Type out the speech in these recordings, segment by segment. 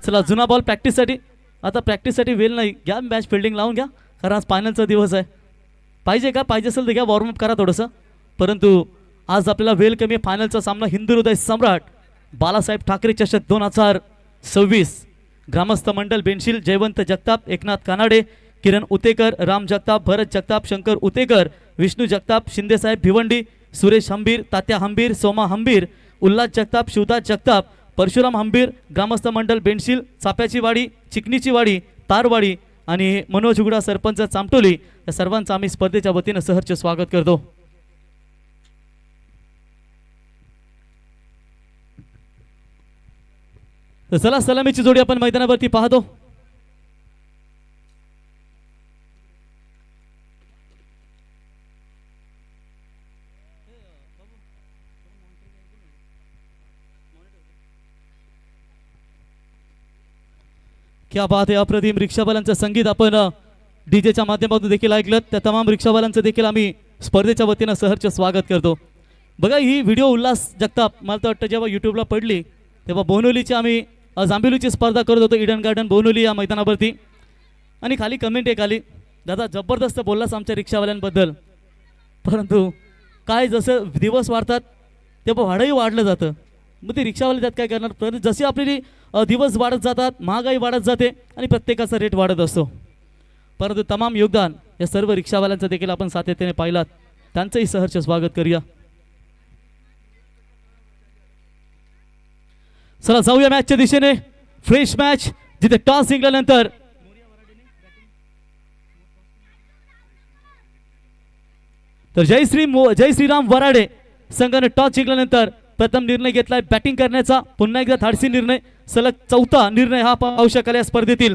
चला जुना बॉल प्रॅक्टिससाठी. आता प्रॅक्टिससाठी वेळ नाही, घ्या मॅच फिल्डिंग लावून घ्या, कारण आज फायनलचा दिवस आहे. पाहिजे का? पाहिजे असेल तर घ्या, वॉर्मअप करा थोडंसं. परंतु आज आपल्याला वेळ कमी आहे. फायनलचा सामना हिंदू हृदय सम्राट बालासाहेब ठाकरे चषक 2026. ग्रामस्थ मंडळ बेनशील जयवंत जगताप, एकनाथ कानाडे, किरण उतेकर, राम जगताप, भरत जगताप, शंकर उतेकर, विष्णू जगताप, शिंदेसाहेब भिवंडी, सुरेश हंबीर, तात्या हंबीर, सोमा हंबीर, उल्हास जगताप, शिवदास जगताप, परशुराम हंबीर, ग्रामस्थ मंडळ बेनशील, चाप्याची वाडी, चिकनीची वाडी, तारवाडी आणि मनोज उगडा सरपंच चामटोली या सर्वांचं आम्ही स्पर्धेच्या वतीनं सहर्ष स्वागत करतो. चला सलामीची जोडी आपण मैदानावरती पाहतो. क्या बात आहे. अप्रतिम रिक्षावाल्यांचं संगीत आपण डीजेच्या माध्यमातून देखील ऐकलं. त्या तमाम रिक्षावाल्यांचं देखील आम्ही स्पर्धेच्या वतीनं सहर्ष स्वागत करतो. बघा ही व्हिडिओ उल्हास जगताप मला तर वाटतं जेव्हा यूट्यूबला पडली तेव्हा बोनोलीची आम्ही जांभिवलीची स्पर्धा करत होतो ईडन गार्डन बोनोली या मैदानावरती. आणि खाली कमेंट एक आली, दादा जबरदस्त बोललास आमच्या रिक्षावाल्यांबद्दल. परंतु काय जसं दिवस वाढतात तेव्हा भाडंही वाढलं जातं. मग ते रिक्षावाले त्यात काय करणार. परंतु जशी आपली दिवस वाढत जातात, महागाई वाढत जाते आणि प्रत्येकाचा रेट वाढत असतो. परंतु तमाम योगदान या सर्व रिक्षावाल्यांचं देखील आपण सातत्याने पाहिलात, त्यांचंही सहर्ष स्वागत करूया. चला जाऊया मॅचच्या दिशेने. फ्रेश मॅच जिथे टॉस जिंकल्यानंतर तर जय श्रीराम वराडे संघाने टॉस जिंकल्यानंतर प्रथम निर्णय घेतलाय बॅटिंग करण्याचा. पुन्हा एकदा धाडसी निर्णय, सलग चौथा निर्णय हा पाहू शकाल या स्पर्धेतील.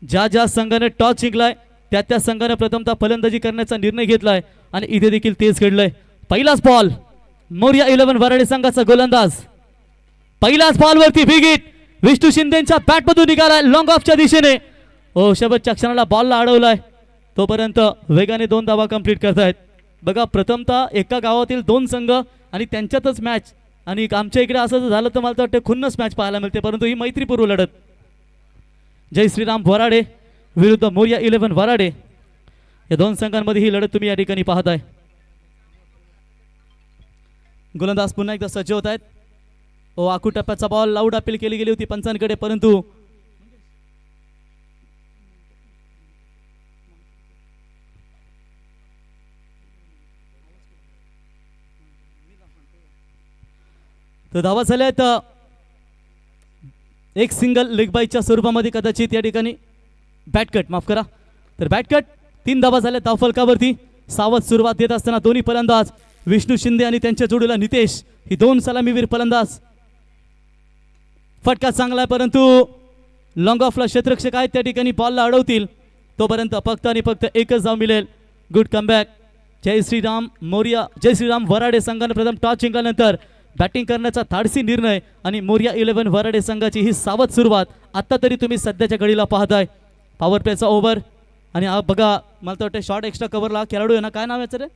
ज्या संघाने टॉस जिंकलाय त्या संघाने प्रथमतः फलंदाजी करण्याचा निर्णय घेतलाय आणि इथे देखील तेच घडलंय. पहिलाच बॉल मोरया 11 वराडे संघाचा गोलंदाज पहिल्याच बॉलवरती बिग हिट विष्णू शिंदेच्या बॅटमधून निघालाय लॉंग ऑफच्या दिशेने. शेवटच्या क्षणाला बॉलला अडवलाय. तोपर्यंत वेगाने 2 धावा कंप्लीट करतायत. बघा प्रथमतः एका गावातील 2 संघ आणि त्यांच्यातच मॅच. आणि आमच्या इकडे असं झालं तर मला वाटतं खुन्नस मॅच पाहायला मिळते, परंतु ही मैत्रीपूर्व लढत. जय श्रीराम वराडे विरुद्ध मोरया 11 वराडे या 2 संघांमध्ये ही लढत तुम्ही या ठिकाणी पाहताय. गोलंदाज पुन्हा एकदा सज्ज होत आहेत. आखू टप्प्याचा बॉल लाऊड अपील केली गेली होती पंचांकडे, परंतु तर धावा झाल्या आहेत एक सिंगल लेग बायच्या स्वरूपामध्ये. कदाचित या ठिकाणी बॅटकट माफ करा, तर बॅटकट 3 धावा झाल्या धावफलकावरती. सावध सुरुवात देत असताना दोन्ही फलंदाज विष्णू शिंदे आणि त्यांच्या जोडीला नितेश ही 2 सलामीवीर फलंदाज. फटका चांगला आहे, परंतु लॉंग ऑफला क्षेत्ररक्षक आहेत त्या ठिकाणी बॉलला अडवतील. तोपर्यंत फक्त आणि फक्त एकच धाव मिळेल. Good comeback. जय श्रीराम वराडे संघाने प्रथम टॉस जिंकल्यानंतर बॅटिंग करण्याचा धाडसी निर्णय आणि मोरया 11 वराडे संघाची ही सावध सुरुवात आता तरी तुम्ही सध्याच्या घडीला पाहताय. पॉवर प्लेचा ओव्हर आणि बघा मला तर वाटतं शॉर्ट एक्स्ट्रा कव्हरला खेळाडू आहे ना, काय नाव याचं रे,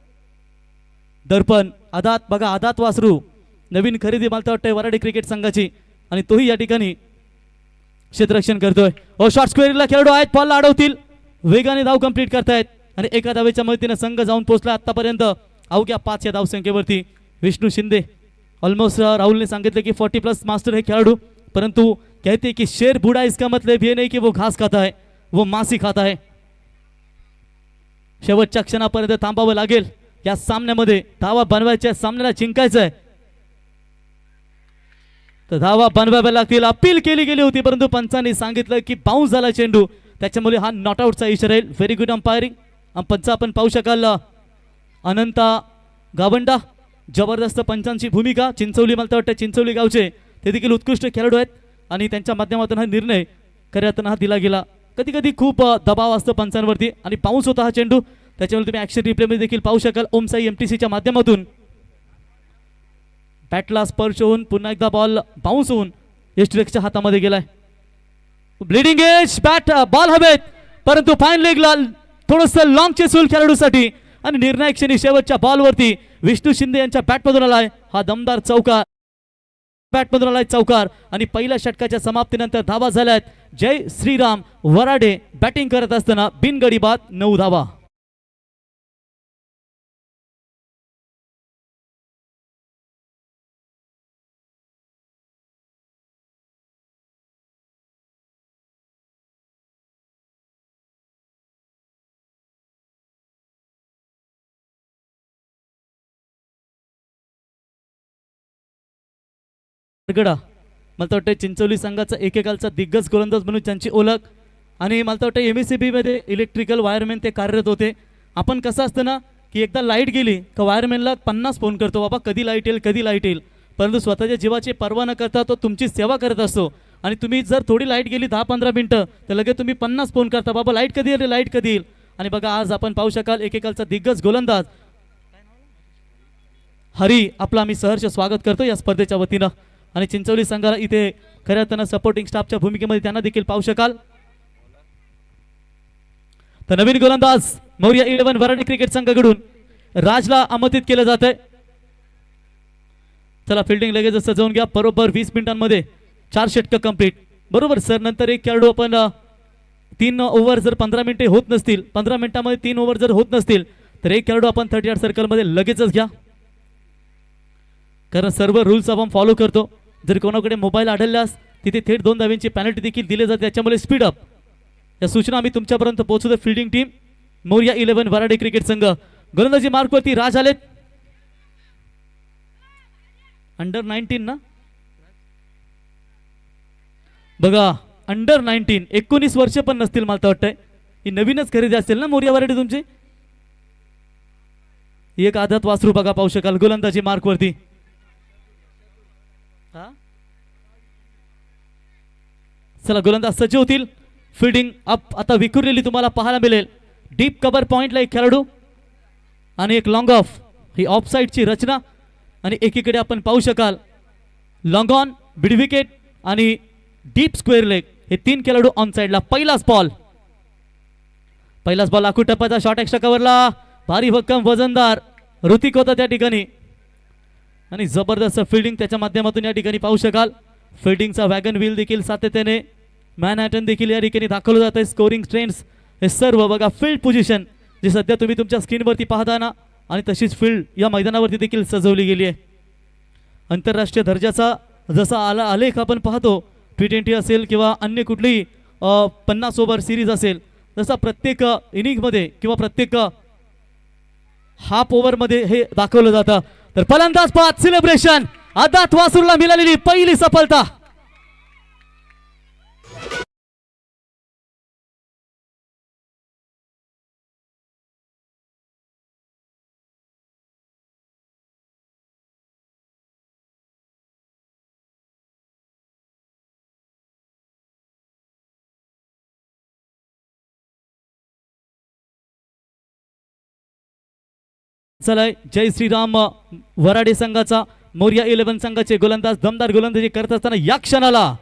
दर्पण आदात. बघा आदात वासरू नवीन खरेदी मला तर वाटतं वराडे क्रिकेट संघाची आणि तोही या ठिकाणी क्षेत्ररक्षण करतोय. शॉर्ट स्क्वेअरला खेळाडू आहेत, बॉलला अडवतील. वेगाने धाव कंप्लीट करतायत आणि एका धावेच्या मदतीने संघ जाऊन पोहोचला आतापर्यंत अवघ्या 5 या धावसंख्येवरती. विष्णू शिंदे ऑलमोस्ट राहुलने सांगितले की 40+ मास्टर है खेळाडू, परंतु कहते कि शेर बूढ़ा इसका मतलब ये नहीं कि वो घास खाता है, वो मांसी खाता है. शेवटच्या क्षणापर्यंत थांबावं लागेल या सामन्यामध्ये. धावा बनवायच्या, सामन्याला जिंकायचं आहे तर धावा बनवाव्या लागतील. अपील केली गेली होती परंतु पंचांनी सांगितलं की बाउन्स झाला चेंडू, त्याच्यामुळे हा नॉट आउटचा इशारा येईल. Very good umpiring. पंच आपण पाहू शकाल अनंता गावंडा, जबरदस्त पंचांची भूमिका. चिंचवली मला तर वाटतं चिंचवली गावचे ते देखील उत्कृष्ट खेळाडू आहेत आणि त्यांच्या माध्यमातून हा निर्णय खऱ्या दिला गेला. कधी कधी खूप दबाव असतो पंचांवरती आणि बाउन्स होता हा चेंडू, त्याच्यामुळे तुम्ही ॲक्शन रिप्लेमध्ये देखील पाहू शकाल. ओमसाई MTCच्या माध्यमातून बॅटला स्पर्श होऊन पुन्हा एकदा बॉल बाउन्स होऊन यष्टीरेक्सच्या हातामध्ये गेलाय. ब्लीडिंग एज बॅट बॉल हवेत, परंतु फाईन लेगला थोडंसं लॉंग चेसूल खेळाडूसाठी आणि निर्णायक क्षणी शेवटच्या बॉलवरती विष्णू शिंदे यांच्या बॅटमधून आलाय हा दमदार चौकार. बॅटमधून आलाय चौकार आणि पहिल्या षटकाच्या समाप्तीनंतर धावा झाल्यात. जय श्रीराम वराडे बॅटिंग करत असताना बिनगडी बाद 9 धावा. गडा मला वाटतं चिंचोली संघाचा एकेकालचा दिग्गज गोलंदाज म्हणून त्यांची ओळख आणि मला वाटतं MSCB मध्ये इलेक्ट्रिकल वायरमॅन ते कार्यरत होते. आपण कसं असतं ना की एकदा लाईट गेली का वायरमॅनला 50 फोन करतो, बाबा कधी लाईट येईल कधी लाईट येईल, परंतु स्वतःच्या जीवाची पर्वा न करता तो तुमची सेवा करत असतो. आणि तुम्ही जर थोडी लाईट गेली 10-15 मिनटं तर लगेच तुम्ही 50 फोन करता, बाबा लाईट कधी येईल लाईट कधी येईल. आणि बघा आज आपण पाहू शकाल एकेकालचा दिग्गज गोलंदाज हरी आपला आम्ही सहर्ष स्वागत करतो या स्पर्धेच्या वतीनं. आणि चिंचोली संघाला इथे खऱ्या अर्थानं सपोर्टिंग स्टाफच्या भूमिकेमध्ये त्यांना देखील पाहू शकाल. तर नवीन गोलंदाज मौर्या 11 वराडी क्रिकेट संघाकडून राजला आमंत्रित केलं जात आहे. चला फिल्डिंग लगेच सजवून घ्या. बरोबर 20 मिनिटांमध्ये 4 षटकं कंप्लीट. बरोबर सर, नंतर एक खेळाडू आपण 3 ओव्हर जर 15 मिनिटे होत नसतील, 15 मिनिटांमध्ये 3 ओव्हर जर होत नसतील तर एक खेळाडू आपण 30 यार्ड सर्कलमध्ये लगेचच घ्या, कारण सर्व रूल्स आपण फॉलो करतो. जर कोणाकडे मोबाईल आढळल्यास तिथे थेट 2 धाव्यांची पेनल्टी देखील दिली जाते, त्याच्यामुळे स्पीड अप या सूचना आम्ही तुमच्यापर्यंत पोहोचवतो. फिल्डिंग टीम मौर्या 11 वराडी क्रिकेट संघ गोलंदाजी मार्कवरती राज आलेत. अंडर 19 ना बघा, अंडर 19 19 वर्ष पण नसतील मला वाटतंय. ही नवीनच खरेदी असेल ना मौर्या वराडी तुमची. एक आदत वासरू बघा पाहू शकाल गोलंदाजी मार्कवरती. चला गोलंदाज सज्ज होतील. फिल्डिंग अप आता विखुरलेली तुम्हाला पाहायला मिळेल. डीप कव्हर पॉइंटला एक खेळाडू आणि एक लॉंग ऑफ, ही ऑफ साइडची रचना. आणि एकीकडे आपण पाहू शकाल लॉंग ऑन, मिड विकेट आणि डीप स्क्वेअर लेग, हे 3 खेळाडू ऑन साइडला. पहिलाच बॉल आखू टप्प्याचा शॉट एक्स्ट्रा कव्हरला, भारी भक्कम वजनदार ऋतिक होता त्या ठिकाणी आणि जबरदस्त फिल्डिंग त्याच्या माध्यमातून या ठिकाणी पाहू शकाल. फिल्डिंगचा वॅगन व्हील देखील सातत्याने मॅनहॅटन देखील या ठिकाणी दाखवलं जात आहे. स्कोरिंग ट्रेंड्स हे सर्व बघा. फील्ड पोझिशन जी सध्या तुम्ही तुमच्या स्क्रीनवरती पाहता ना, आणि तशीच फील्ड या मैदानावरती देखील सजवली गेली आहे. आंतरराष्ट्रीय दर्जाचा जसा आलेख आपण पाहतो, T20 असेल किंवा अन्य कुठलीही 50 ओव्हर सिरीज असेल, जसा प्रत्येक इनिंगमध्ये किंवा प्रत्येक हाफ ओव्हरमध्ये हे दाखवलं जातं. तर फलंदाज पाहत सेलिब्रेशन, आदात वासरूला मिळालेली पहिली सफलता. चला जय श्रीराम वराडे संघाचा मौर्या 11 संघाचे गोलंदाज दमदार गोलंदाजी करत असताना या क्षणाला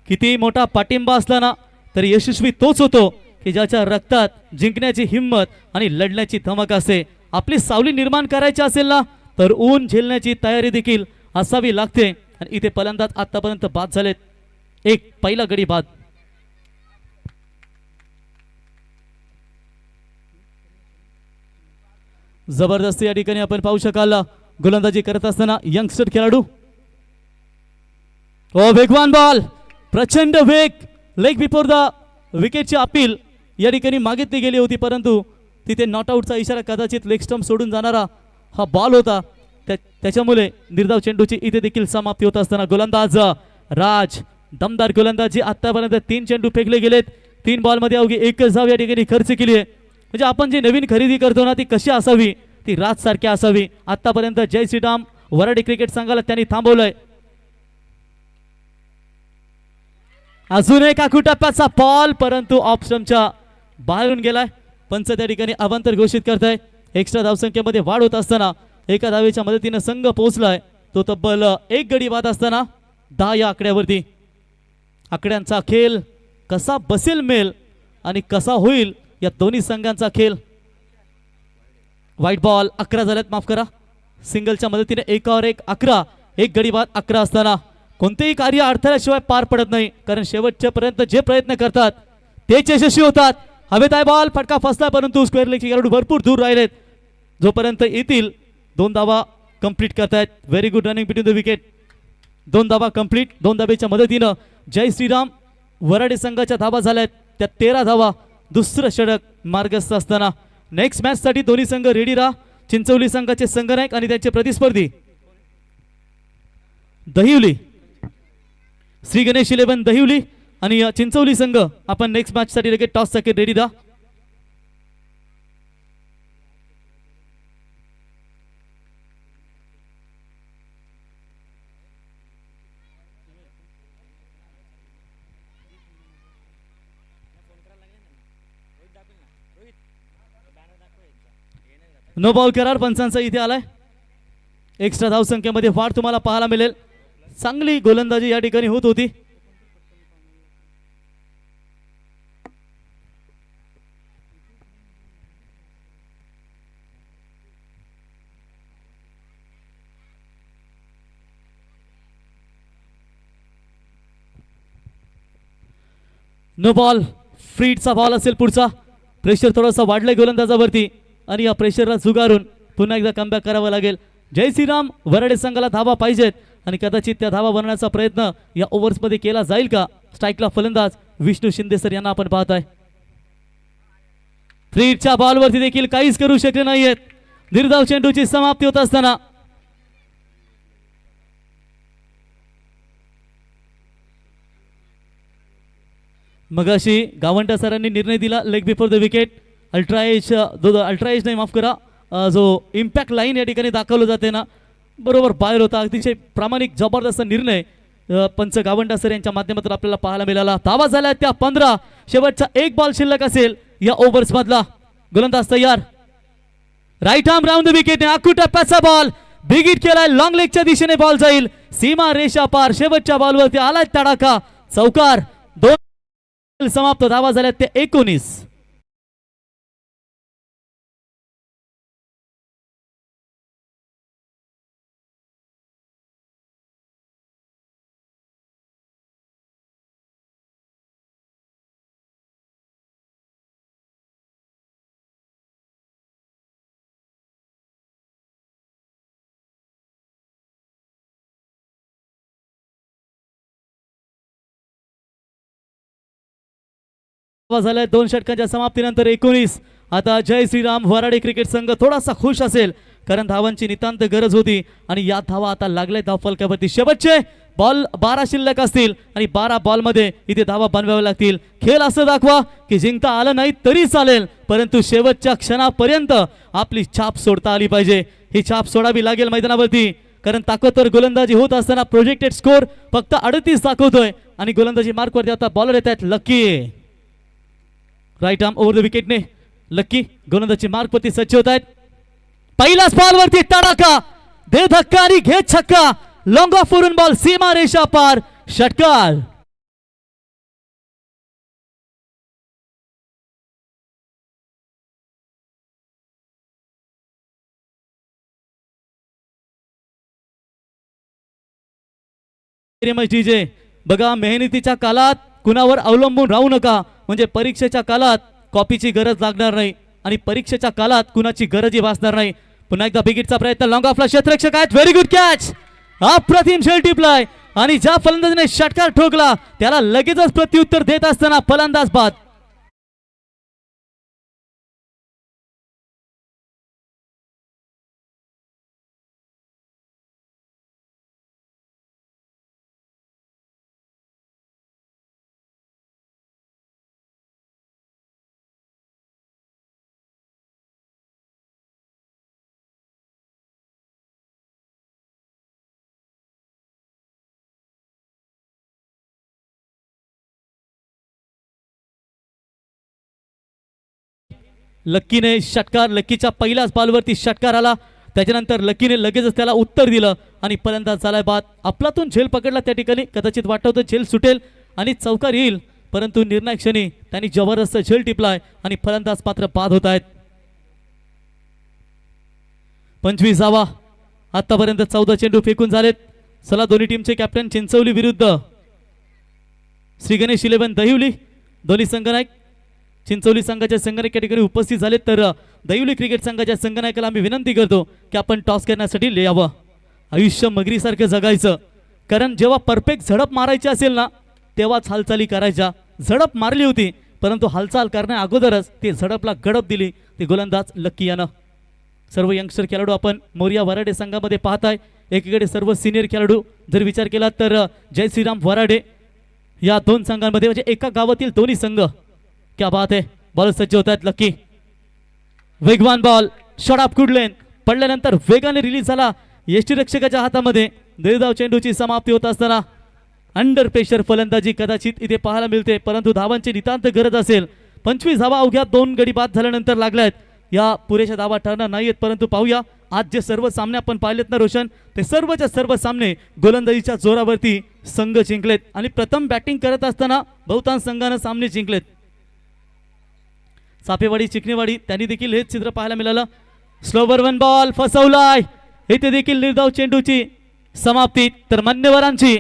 किती मोठा पाठिंबा असताना तरी यशस्वी तोच होतो की ज्याच्या रक्तात जिंकण्याची हिंमत आणि लढण्याची धमक असते. आपली सावली निर्माण करायची असेल ना तर ऊन झेलण्याची तयारी देखील असावी लागते. आणि इथे फलंदाज आतापर्यंत बाद झालेत. एक पहिला गडी बाद. जबरदस्त या ठिकाणी आपण पाहू शकाल गोलंदाजी करत असताना यंगस्टर खेळाडू. वेगवान बॉल, प्रचंड वेग, लेग बिफोर द विकेटची अपील या ठिकाणी मागितली गेली होती, परंतु तिथे नॉट आउटचा इशारा, कदाचित लेग स्टंप सोडून जाणारा हा बॉल होता. त्याच्यामुळे निर्धाव चेंडूची इथे देखील समाप्ती होत असताना गोलंदाज राज, दमदार गोलंदाजी. आतापर्यंत 3 चेंडू फेकले गेलेत. 3 बॉलमध्ये अवघी 1 धाव या ठिकाणी खर्च केली आहे. म्हणजे आपण जी नवीन खरेदी करतो ना ती कशी असावी, ती राज सारखी असावी. आतापर्यंत जय श्रीराम वराडी क्रिकेट संघाला त्यांनी थांबवलंय. अजून एक आखू टप्प्याचा बॉल, परंतु ऑफ स्टंपच्या बाहेरून गेलाय. पंच त्या ठिकाणी अवांतर घोषित करताय. एक्स्ट्रा धावसंख्येमध्ये वाढ होत असताना एका धावेच्या मदतीने संघ पोहोचलाय तो तब्बल 1 गडी बाद असताना 10 या आकड्यावरती. आकड्यांचा खेळ कसा बसेल मेल आणि कसा होईल या दोन्ही संघांचा खेळ. व्हाईट बॉल 11 झाल्यात, माफ करा. सिंगलच्या मदतीने 1 और 1 11, 1 गडी बाद 11 असताना कोणतेही कार्य अडथळ्याशिवाय पार पडत नाही, कारण शेवटच्यापर्यंत जे प्रयत्न करतात तेच यशस्वी होतात. हवेत आहे बॉल, फटका फसला परंतु स्क्वेअर लेगचे खेळाडू भरपूर दूर राहिलेत. जोपर्यंत येतील 2 धावा कंप्लीट करतायत. Very good running between the wicket. 2 धावा कंप्लीट. 2 धाब्याच्या मदतीनं जय श्रीराम वराडे संघाच्या धावा झाल्यात त्या 13 धावा. दुसरं षटक मार्गस्थ असताना नेक्स्ट मॅच साठी दोन्ही संघ रेडी राहा. चिंचवली संघाचे संघनायक आणि त्यांचे प्रतिस्पर्धी दहिवली श्री गणेश 11 दहिवली आणि चिंचवली संघ आपण नेक्स्ट मॅच साठी लगेच टॉस साठी रेडी राहा. नो बॉल करार पंचांचा इथे आलाय. एक्स्ट्रा धावसंख्येमध्ये वाढ तुम्हाला पाहायला मिळेल. चांगली गोलंदाजी या ठिकाणी होत होती. No ball. फ्रीडचा बॉल असेल पुढचा. प्रेशर थोडासा वाढलंय गोलंदाजावरती आणि या प्रेशरला झुगारून पुन्हा एकदा कमबॅक करावा लागेल. जय श्रीराम वराडे संघाला धावा पाहिजेत आणि कदाचित त्या धावा बनवण्याचा प्रयत्न या ओव्हर्समध्ये केला जाईल का. स्ट्राईकला फलंदाज विष्णू शिंदे सर यांना आपण पाहताय. फ्रीडच्या बॉलवरती देखील काहीच करू शकले नाहीयेत. निर्धाव चेंडूची समाप्ती होत असताना मगाशी गावंडा सरांनी निर्णय दिला leg before the wicket. Ultra edge नाही माफ करा, जो इम्पॅक्ट लाईन या ठिकाणी दाखवलं जाते ना, बरोबर बाहेर होता. अतिशय प्रामाणिक जबरदस्त निर्णय पंच गावंडा सर यांच्या माध्यमातून आपल्याला पाहायला मिळाला. धावा झाल्या त्या 15. शेवटचा 1 बॉल शिल्लक असेल या ओव्हर्स मधला. गोलंदाज तयार. Right arm round the wicket. आखू टप्प्याचा बॉल बिग हिट केलाय. लॉंग लेगच्या दिशेने बॉल जाईल. सीमा रेषा पार. शेवटच्या बॉलवरती आलाय तडाखा. चौकार. 2 समाप्त. धावा झाल्या त्या 19. झाल्या 2 षटकांच्या समाप्तीनंतर 19. आता जय श्रीराम वराडे क्रिकेट संघ थोडासा खुश असेल, कारण धावांची नितांत गरज होती आणि या धावा आता लागल्या धावफलकावरती. शेवटचे बॉल 12 शिल्लक असतील आणि 12 बॉल मध्ये इथे धावा बनवाव्या लागतील. खेळ असं दाखवा की जिंकता आलं नाही तरी चालेल, परंतु शेवटच्या क्षणापर्यंत आपली छाप सोडता आली पाहिजे. ही छाप सोडावी लागेल मैदानावरती, कारण ताकदवर गोलंदाजी होत असताना प्रोजेक्टेड स्कोर फक्त 38 दाखवतोय आणि गोलंदाजी मार्कवरती आता बॉलर येत आहेत. Lucky right arm over the विकेटने लक्की गोलंदाजी मार्कवरती सज्ज होत आहेत. पहिल्याच बॉलवरती तडाखा. दे धक्का आणि घे छक्का. लॉंग ऑफ वरून बॉल सीमा रेषा पार. षटकार. डीजे बघा, मेहनतीच्या काळात कुणावर अवलंबून राहू नका, म्हणजे परीक्षेच्या काळात कॉपीची गरज लागणार नाही आणि परीक्षेच्या काळात कुणाची गरजही भासणार नाही. पुन्हा एकदा बिगिटचा प्रयत्न. लॉंग ऑफला क्षेत्ररक्षक आहेत. Very good catch. अप्रतिम झेल टिपलाय आणि ज्या फलंदाजाने षटकार ठोकला त्याला लगेचच प्रत्युत्तर देत असताना फलंदाज बाद. लक्कीने षटकार. लक्कीच्या पहिल्याच बॉलवरती षटकार आला. त्याच्यानंतर लक्कीने लगेचच त्याला उत्तर दिलं आणि फलंदाज झालाय बाद. आपलातून झेल पकडला त्या ठिकाणी. कदाचित वाटत होतं झेल सुटेल आणि चौकार येईल, परंतु निर्णायक क्षणी त्यांनी जबरदस्त झेल टिपलाय आणि फलंदाज मात्र बाद होत आहेत. 25 धावा. आतापर्यंत 14 चेंडू फेकून झालेत. चला दोन्ही टीमचे कॅप्टन चिंचवली विरुद्ध श्री गणेश 11 दहिवली दोन्ही संघनायक चिंचवली संघाच्या संघनायक या ठिकाणी उपस्थित झाले तर दहिवली क्रिकेट संघाच्या संघनायकाला आम्ही विनंती करतो की आपण टॉस करण्यासाठी यावं. आयुष्य मगरीसारखं जगायचं, कारण जेव्हा परफेक्ट झडप मारायची असेल ना तेव्हाच हालचाली करायच्या. झडप मारली होती परंतु हालचाल करण्या अगोदरच ते झडपला गडप दिली ते गोलंदाज लक्की यानं. सर्व यंगस्टर खेळाडू आपण मोरिया वराडे संघामध्ये पाहताय. एकीकडे सर्व सिनियर खेळाडू जर विचार केला तर जय श्रीराम वराडे या दोन संघांमध्ये म्हणजे एका गावातील दोन्ही संघ. क्या बात है. बॉल सज्ज होत आहेत. लक्की वेगवान बॉल शॉट ऑफ गुडलेन पडल्यानंतर वेगाने रिलीज झाला यष्टीरक्षकाच्या हातामध्ये. निर्धाव चेंडूची समाप्ती होत असताना अंडर प्रेशर फलंदाजी कदाचित इथे पाहायला मिळते, परंतु धावांची नितांत गरज असेल. 25 धावा अवघ्या 2 गडी बाद झाल्यानंतर लागल्यात. या पुरेशा धावा ठरणार नाहीत, परंतु पाहूया आज जे सर्व सामने आपण पाहिलेत ना रोशन, ते सर्वच्या सर्व सामने गोलंदाजीच्या जोरावरती संघ जिंकलेत आणि प्रथम बॅटिंग करत असताना बहुतांश संघानं सामने जिंकलेत. सापेवाडी चिकणेवाडी त्यांनी देखील हेच चित्र पाहायला मिळालं. स्लोवर वन बॉल फसवलाय. इथे देखील निर्धाव चेंडूची समाप्ती. तर मान्यवरांची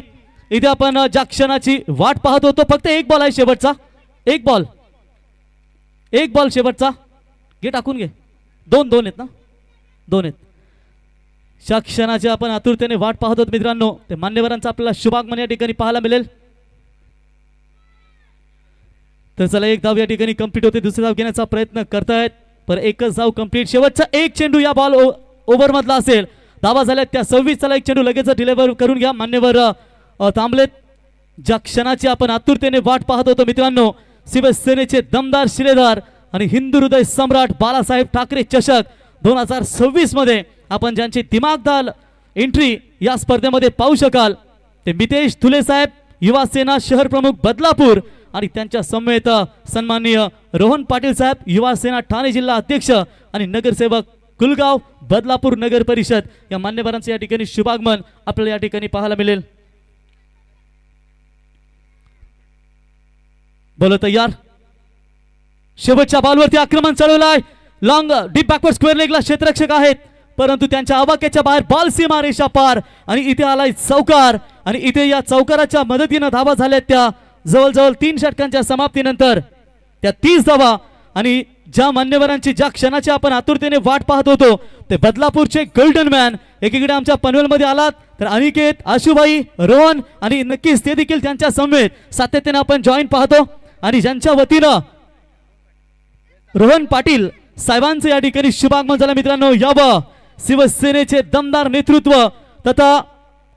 इथे आपण ज्या क्षणाची वाट पाहत होतो फक्त एक बॉल आहे शेवटचा. एक बॉल शेवटचा. घे टाकून घे. दोन आहेत ना. 2 आहेत. ज्या क्षणाची आपण आतुरतेने वाट पाहत होतो मित्रांनो ते मान्यवरांचा आपल्याला शुभागमन या ठिकाणी पाहायला मिळेल. तर चला एक धाव या ठिकाणी कंप्लीट होते. दुसरी धाव घेण्याचा प्रयत्न करतायत पर एकच धाव कंप्लीट. शेवटचा एक चेंडू या बॉल ओव्हर मधला असेल. धावा झाल्यात त्या 26. चला एक चेंडू लगेच डिलिव्हर करून घ्या. मान्यवर थांबलेत. ज्या क्षणाची आपण आतुरतेने वाट पाहत होतो मित्रांनो शिवसेनेचे दमदार शिलेदार आणि हिंदू हृदय सम्राट बाळासाहेब ठाकरे चषक 2026 मध्ये आपण ज्यांची दिमागदार एंट्री या स्पर्धेमध्ये पाहू शकाल ते मितेश धुले साहेब युवा सेना शहर प्रमुख बदलापूर आणि त्यांच्या समवेत सन्माननीय रोहन पाटील साहेब युवा सेना ठाणे जिल्हा अध्यक्ष आणि नगरसेवक कुलगाव बदलापूर नगर परिषद या मान्यवरांचे या ठिकाणी शुभागमन आपल्याला या ठिकाणी पाहायला मिळेल. बोलो तयार. शेवटच्या बॉलवरती आक्रमण चालवलाय. लॉंग डीप बॅकवर्ड स्क्वेअर लेगला क्षेत्ररक्षक आहेत परंतु त्यांच्या आवाक्याच्या बाहेर बॉल सीमा रेषा पार आणि इथे आलाय चौकार आणि इथे या चौकाराच्या मदतीने धावा झाल्यात त्या जवळजवळ 3 षटकांच्या समाप्तीनंतर त्या 30 धावा. आणि ज्या मान्यवरांची ज्या क्षणाची आपण आतुरतेने वाट पाहत होतो ते बदलापूरचे गोल्डन मॅन एकीकडे आमच्या पनवेलमध्ये आलात तर अनिकेत आशुभाई रोहन आणि नक्कीच ते देखील त्यांच्या समवेत सातत्याने आपण जॉईन पाहतो आणि ज्यांच्या वतीनं रोहन पाटील साहेबांचं या ठिकाणी शुभागमन झालं मित्रांनो. यावं शिवसेनेचे दमदार नेतृत्व तथा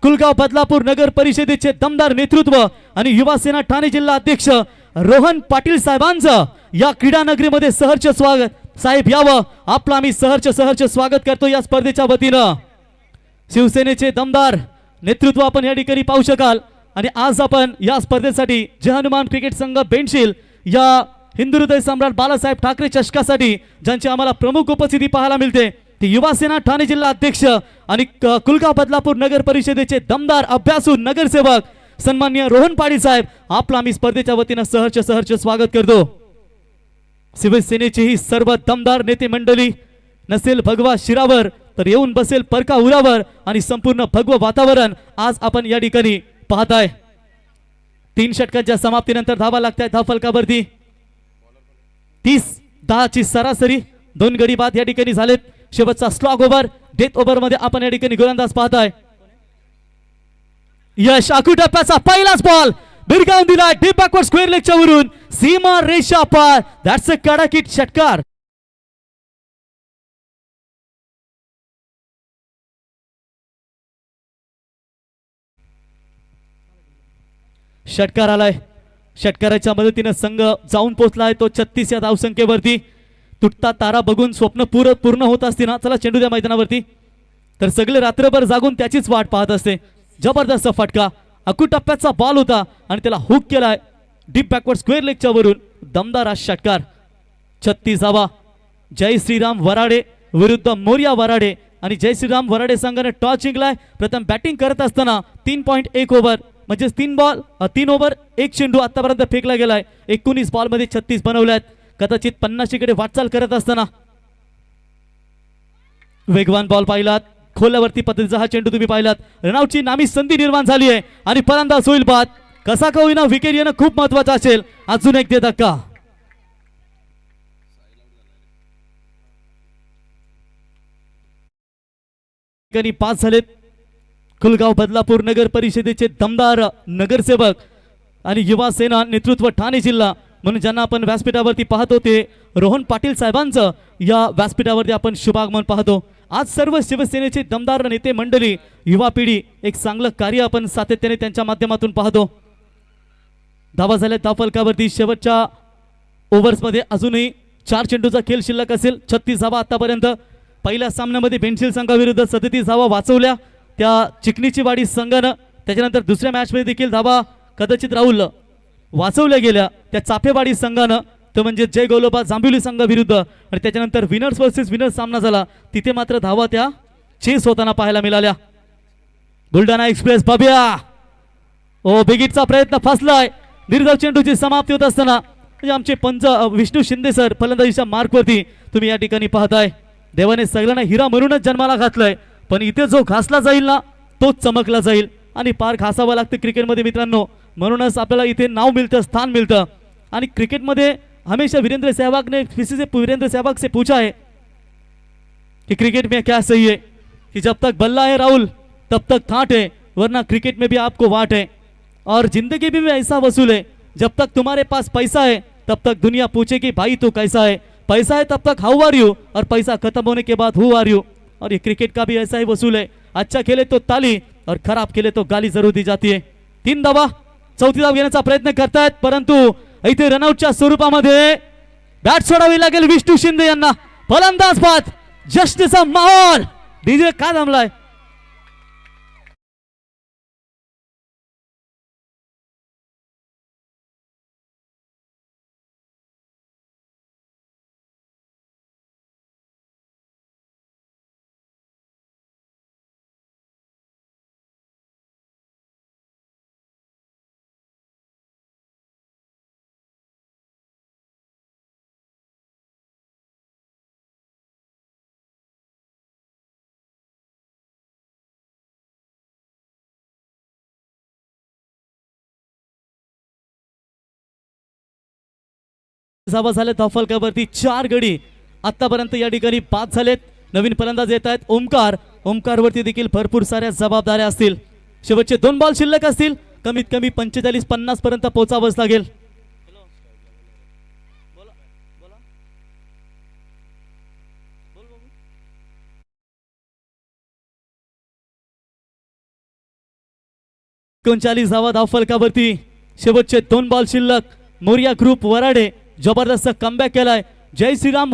कुलगाव बदलापूर नगर परिषदेचे दमदार नेतृत्व आणि युवा सेना ठाणे जिल्हा अध्यक्ष रोहन पाटील साहेबांचं या क्रीडा नगरीमध्ये सहर्ष स्वागत. साहेब यावं आपलं आम्ही सहर्ष स्वागत करतो या स्पर्धेच्या वतीनं. शिवसेनेचे दमदार नेतृत्व आपण या ठिकाणी पाहू शकाल आणि आज आपण या स्पर्धेसाठी जय हनुमान क्रिकेट संघ बेंडशील या हिंदू हृदय सम्राट बाळासाहेब ठाकरे चषकासाठी ज्यांची आम्हाला प्रमुख उपस्थिती पाहायला मिळते ती युवा सेना ठाणे जिल्हा अध्यक्ष आणि कुलगाव बदलापूर नगर परिषदेचे दमदार अभ्यासू नगरसेवक सन्माननीय रोहन पाटील साहेब आपलं आम्ही स्पर्धेच्या वतीनं सहर्ष स्वागत करतो. शिवसेनेची ही सर्व दमदार नेते मंडळी नसेल भगवा शिरावर तर येऊन बसेल परका उरावर आणि संपूर्ण भगव वातावरण आज आपण या ठिकाणी पाहताय. 3 षटकांच्या समाप्तीनंतर धावा लागतायत धावफलकावरती. 30-10 सरासरी 2 गडी बाद या ठिकाणी झालेत. शेवटचा स्लॉग ओव्हर डेथ ओव्हर मध्ये आपण या ठिकाणी गोलंदाज पाहताय. यश आकुटप्प्याचा पहिलाच बॉल बिरगावून दिलाय डीप बॅकवर्ड स्क्वेअर लेगच्या वरून सीमा रेषा पार. दॅट्स अ कडाकीट षटकार. षटकार आलाय. षटकाराच्या मदतीने संघ जाऊन पोहोचलाय तो 36 या धावसंख्येवरती. तुटता तारा बघून स्वप्न पूर्ण होत असते ना. चला चेंडू द्या मैदानावरती. तर सगळे रात्रभर जागून त्याचीच वाट पाहत असते. जबरदस्त फटका अकुटप्प्याचा बॉल होता आणि त्याला हुक केलाय डीप बॅकवर्ड स्क्वेअर लेगच्या वरून. दमदार षटकार. 36 धावा. जय श्रीराम वराडे विरुद्ध मोरिया वराडे आणि जय श्रीराम वराडे संघाने टॉस जिंकलाय. प्रथम बॅटिंग करत असताना 3.1 ओव्हर म्हणजे 3 ओव्हर 1 चेंडू आतापर्यंत फेकला गेलाय. 19 बॉल मध्ये 36 बनवल्यात. कदाचित 50 कडे वाटचाल करत असताना वेगवान बॉल पाहिलात खोल्यावरती पद्धतीचा हा चेंडू तुम्ही पाहिलात. रनआउटची नामी संधी निर्माण झाली आहे आणि फलंदाज होईल बाद. कसा का होईना विकेट येणं खूप महत्वाचं असेल. अजून एक दे धक्का. पास झालेत. कुलगाव बदलापूर नगर परिषदेचे दमदार नगरसेवक आणि युवा सेना नेतृत्व ठाणे जिल्हा म्हणून ज्यांना आपण व्यासपीठावरती पाहतो ते रोहन पाटील साहेबांचं या व्यासपीठावरती आपण शुभागमन पाहतो. आज सर्व शिवसेनेचे दमदार नेते मंडळी युवा पिढी एक चांगलं कार्य आपण सातत्याने त्यांच्या माध्यमातून पाहतो. धावा झाल्या धावफलकावरती. शेवटच्या ओव्हर्समध्ये अजूनही 4 चेंडूचा खेळ शिल्लक असेल. 36 धावा आतापर्यंत. पहिल्या सामन्यामध्ये बेंचिल संघाविरुद्ध 37 धावा वाचवल्या त्या चिकनीची वाडी संघानं. त्याच्यानंतर दुसऱ्या मॅचमध्ये देखील धावा कदाचित राहुल वाचवल्या गेल्या त्या चाफेवाडी संघानं, तो म्हणजे जय गोलोबा जांभिवली संघाविरुद्ध. आणि त्याच्यानंतर विनर्स वर्सेस विनर्स सामना झाला. तिथे मात्र धावा त्या चेस होताना पाहायला मिळाल्या. बुलढाणा एक्सप्रेस बाबिया ओ बिगिटचा प्रयत्न फसलाय. निर्धाव चेंडूची समाप्ती होत असताना म्हणजे आमचे पंच विष्णू शिंदे सर फलंदाजीच्या मार्कवरती तुम्ही या ठिकाणी पाहताय. देवाने सगळ्यांना हिरा म्हणूनच जन्माला घातलाय, पण इथे जो घासला जाईल ना तोच चमकला जाईल आणि पार घासावं लागतं क्रिकेटमध्ये मित्रांनो. म्हणूनच आपल्याला इथे नाव मिळतं, स्थान मिळतं. आणि क्रिकेटमध्ये हमेशा वीरेंद्र सहवाग ने वीरेंद्र सहवाग से पूछा है कि क्रिकेट में क्या सही है कि जब तक बल्ला है राहुल तब तक ठाट है, वरना क्रिकेट में भी आपको वाट है. और जिंदगी भी ऐसा वसूल है, जब तक तुम्हारे पास पैसा है तब तक दुनिया पूछेगी भाई तू कैसा है. पैसा है तब तक हाउ आर यू, और पैसा खत्म होने के बाद हु आर यू. और ये क्रिकेट का भी ऐसा ही वसूल है. अच्छा खेले तो ताली और खराब खेले तो गाली जरूर दी जाती है. 3 धावा. चौथी धाव घेण्याचा प्रयत्न करतायत, परंतु इथे रनआउटच्या स्वरूपामध्ये बॅट सोडावी लागेल विष्णू शिंदे यांना. फलंदाज बाद. जश्नचा माहोल. डीजे का थांबलाय. धावा झाले धावफलकावरती. 4 गडी आतापर्यंत या ठिकाणी बाद झालेत. नवीन फलंदाज येत आहेत ओमकारवरती देखील भरपूर साऱ्या जबाबदाऱ्या असतील. शेवटचे 2 बॉल शिल्लक असतील. कमीत कमी 45-50 पर्यंत पोहोचावंच लागेल. एकोणचाळीस धावा धावफलकावरती. शेवटचे 2 बॉल शिल्लक. मोरिया ग्रुप वराडे जबरदस्त कमबॅक केलाय. जय श्रीराम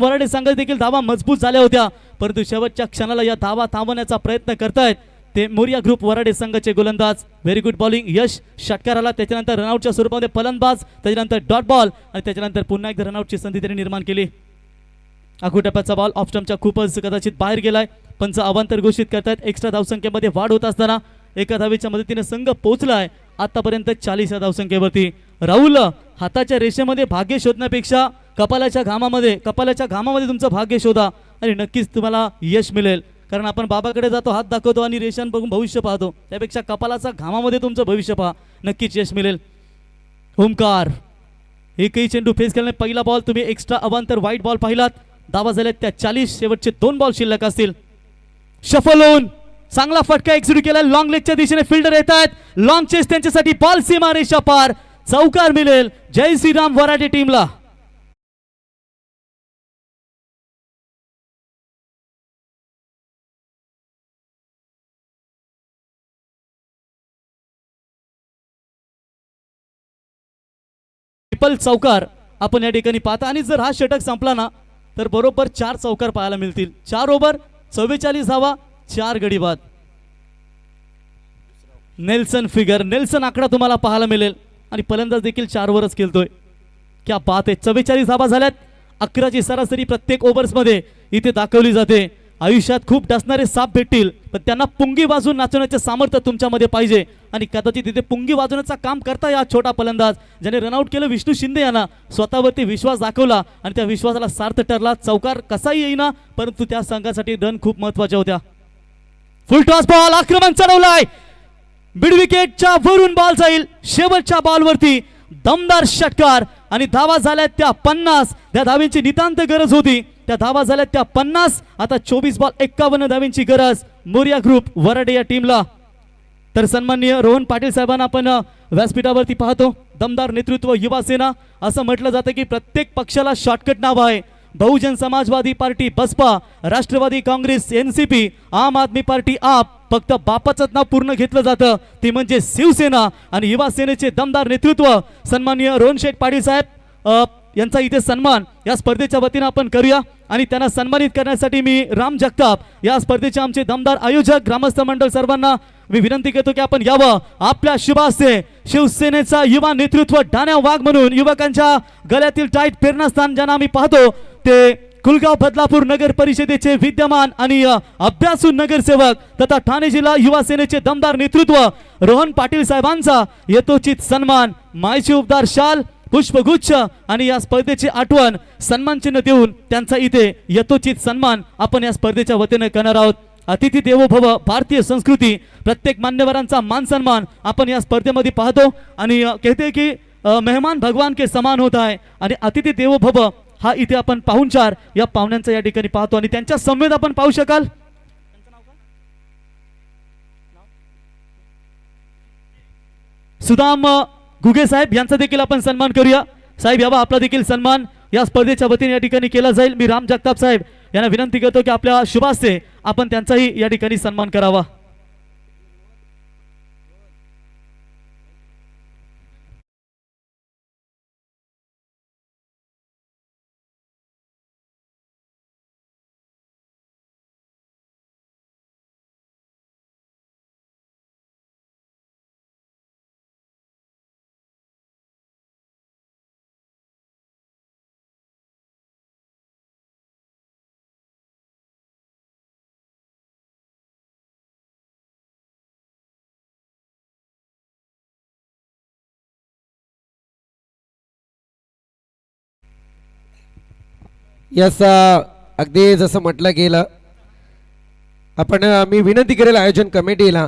वराडे संघात देखील धावा मजबूत झाल्या होत्या, परंतु शेवटच्या क्षणाला या धावा थांबवण्याचा प्रयत्न करतायत ते मोरिया ग्रुप वराडे संघाचे गोलंदाज. Very good bowling. यश षटकार आला, त्याच्यानंतर रनआउटच्या स्वरूपामध्ये फलंदाज, त्याच्यानंतर डॉट बॉल आणि त्याच्यानंतर पुन्हा एकदा रनआउटची संधी त्यांनी निर्माण केली. आखूटप्प्याचा बॉल ऑफ स्टंपच्या खूपच कदाचित बाहेर गेलाय. पंच अवांतर घोषित करतायत. एक्स्ट्रा धावसंख्येमध्ये वाढ होत असताना एका धावेच्या मदतीने संघ पोहोचलाय आतापर्यंत 40 या धावसंख्येवरती. राहुल हाताच्या रेषेमध्ये भाग्य शोधण्यापेक्षा कपालाच्या घामामध्ये तुमचं भाग्य शोधा आणि नक्कीच तुम्हाला यश मिळेल. कारण आपण बाबाकडे जातो, हात दाखवतो आणि रेषां बघून भविष्य पाहतो, त्यापेक्षा कपालाच्या घामामध्ये तुमचं भविष्य पहा, नक्कीच यश मिळेल. ओमकार एकही चेंडू फेस केल्याने पहिला बॉल तुम्ही एक्स्ट्रा अवांतर वाईट बॉल पाहिलात. धावा झाल्यात त्या 40. शेवटचे 2 बॉल शिल्लक असतील. शफल होऊन चांगला फटका एक्झिक्यूट केला. लॉंग लेगच्या दिशेने फिल्डर येत आहेत. लॉंग चेस त्यांच्यासाठी बॉल सीमा रेषा पार. चौकार मिळेल जय श्रीराम वराडे टीमला. ट्रिपल चौकार आपण या ठिकाणी पाहता. आणि जर हा षटक संपला ना तर बरोबर 4 चौकार पाहायला मिळतील. 4 ओव्हर 44 धावा 4 गडी बाद. नेल्सन आकडा तुम्हाला पाहायला मिळेल आणि फलंदाज देखील 4 ओव्हरच खेळतोय. क्या बात आहे. 44 धावा झाल्यात. 11ची सरासरी प्रत्येक ओव्हर्समध्ये इथे दाखवली जाते. आयुष्यात खूप डसणारे साप भेटतील, पण त्यांना पुंगी वाजवून नाचवण्याचे सामर्थ्य तुमच्यामध्ये पाहिजे. आणि कदाचित इथे पुंगी वाजवण्याचं काम करता या छोटा फलंदाज ज्याने रनआउट केलं विष्णू शिंदे यांना. स्वतःवरती विश्वास दाखवला आणि त्या विश्वासाला सार्थ ठरला. चौकार कसाही येईना, परंतु त्या संघासाठी रन खूप महत्त्वाच्या होत्या. फुल टॉस बॉल आक्रमण चढवलाय मिड विकेटच्या वरून बॉल जाईल शेवटच्या बॉलवरती दमदार षटकार आणि धावा झाल्या त्या 50 त्या धावींची नितांत गरज होती त्या धावा झाल्या त्या 50 आता 24 बॉल 51 धावींची गरज मोरिया ग्रुप वराडे या टीमला तर सन्माननीय रोहन पाटील साहेबांना आपण व्यासपीठावरती पाहतो दमदार नेतृत्व युवा सेना असं म्हटलं जातं की प्रत्येक पक्षाला शॉर्टकट नाव आहे बहुजन समाजवादी पार्टी बसपा राष्ट्रवादी काँग्रेस एनसीपी आम आदमी पार्टी आप फक्त बापाचं नाव पूर्ण घेतलं जातं ती म्हणजे शिवसेना आणि युवा सेनेचे दमदार नेतृत्व सन्माननीय रोहन शेठ पाटील साहेब यांचा इथे सन्मान या स्पर्धेच्या वतीने आपण करूया आणि त्यांना सन्मानित करण्यासाठी मी राम जगताप या स्पर्धेचे आमचे दमदार आयोजक ग्रामस्थ मंडळ सर्वांना मी विनंती करतो की आपण यावं आपल्या शुभ हस्ते शिवसेनेचा युवा नेतृत्व डाण्या वाघ म्हणून युवकांच्या गळ्यातील टाईट प्रेरणास्थान ज्यांना आम्ही पाहतो ते कुलगाव बदलापूर नगर परिषदेचे विद्यमान आणि अभ्यासू नगरसेवक तथा ठाणे जिल्हा युवा सेनेचे दमदार नेतृत्व रोहन पाटील साहेबांचा यथोचित सन्मान मायची उपदार शाल पुष्पगुच्छ आणि या स्पर्धेची आठवण सन्मान चिन्ह देऊन त्यांचा इथे यथोचित सन्मान आपण या स्पर्धेच्या वतीने करणार आहोत अतिथी देवो भव भारतीय संस्कृती प्रत्येक मान्यवरांचा मान सन्मान आपण या स्पर्धेमध्ये पाहतो आणि कहते की मेहमान भगवान के समान होत आहे आणि अतिथी देवो भव हा इथे आपण पाहुणचार या पाहुण्यांचा या ठिकाणी पाहतो आणि त्यांच्या संवेद आपण पाहू शकाल सुदाम गुगे साहेब यांचा देखील आपण सन्मान करूया साहेब यावा आपला देखील सन्मान या स्पर्धेच्या वतीने या ठिकाणी केला जाईल मी राम जगताप साहेब यांना विनंती करतो की आपल्या शुभ हस्ते आपण त्यांचाही या ठिकाणी सन्मान करावा यस अगदी जसं म्हटलं गेलं आपण मी विनंती करेल आयोजन कमिटीला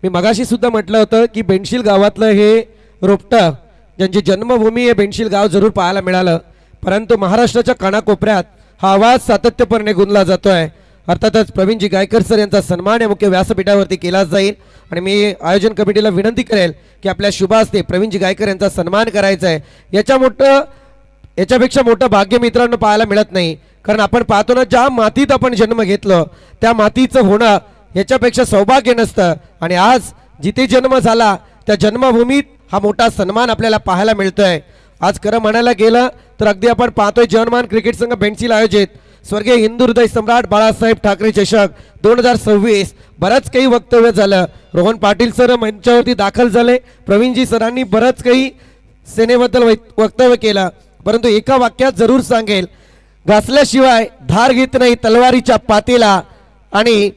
मी मगाशी सुद्धा म्हटलं होतं की बेंडशील गावातलं हे रोपटं ज्यांची जन्मभूमी आहे बेंडशील गाव जरूर पाहायला मिळालं परंतु महाराष्ट्राच्या कानाकोपऱ्यात हा आवाज सातत्यपूर्ण गुंजला जातोय अर्थातच प्रवीणजी गायकर सर यांचा सन्मान या मुख्य व्यासपीठावरती केला जाईल आणि मी आयोजन कमिटीला विनंती करेल की आपल्या शुभ हस्ते प्रवीणजी गायकर यांचा सन्मान करायचा आहे याच्यापेक्षा मोठं भाग्य मित्रांनो पाहायला मिळत नाही कारण आपण पाहतो ना ज्या मातीत आपण जन्म घेतलं त्या मातीचं होणं याच्यापेक्षा सौभाग्य नसतं आणि आज जिथे जन्म झाला त्या जन्मभूमीत हा मोठा सन्मान आपल्याला पाहायला मिळतोय आज खरं म्हणायला गेलं तर अगदी आपण पाहतोय जनमान क्रिकेट संघ बेंडशील आयोजित स्वर्गीय हिंदू हृदय सम्राट बाळासाहेब ठाकरे चषक 2026 बरंच काही वक्तव्य झालं रोहन पाटील सर मंचावरती दाखल झाले प्रवीणजी सरांनी बरंच काही सेनेबद्दल वक्तव्य केलं परंतु एका वाक्यात जरूर सांगेल घासल्याशिवाय धार घेत नाही तलवारीच्या पातेला आणि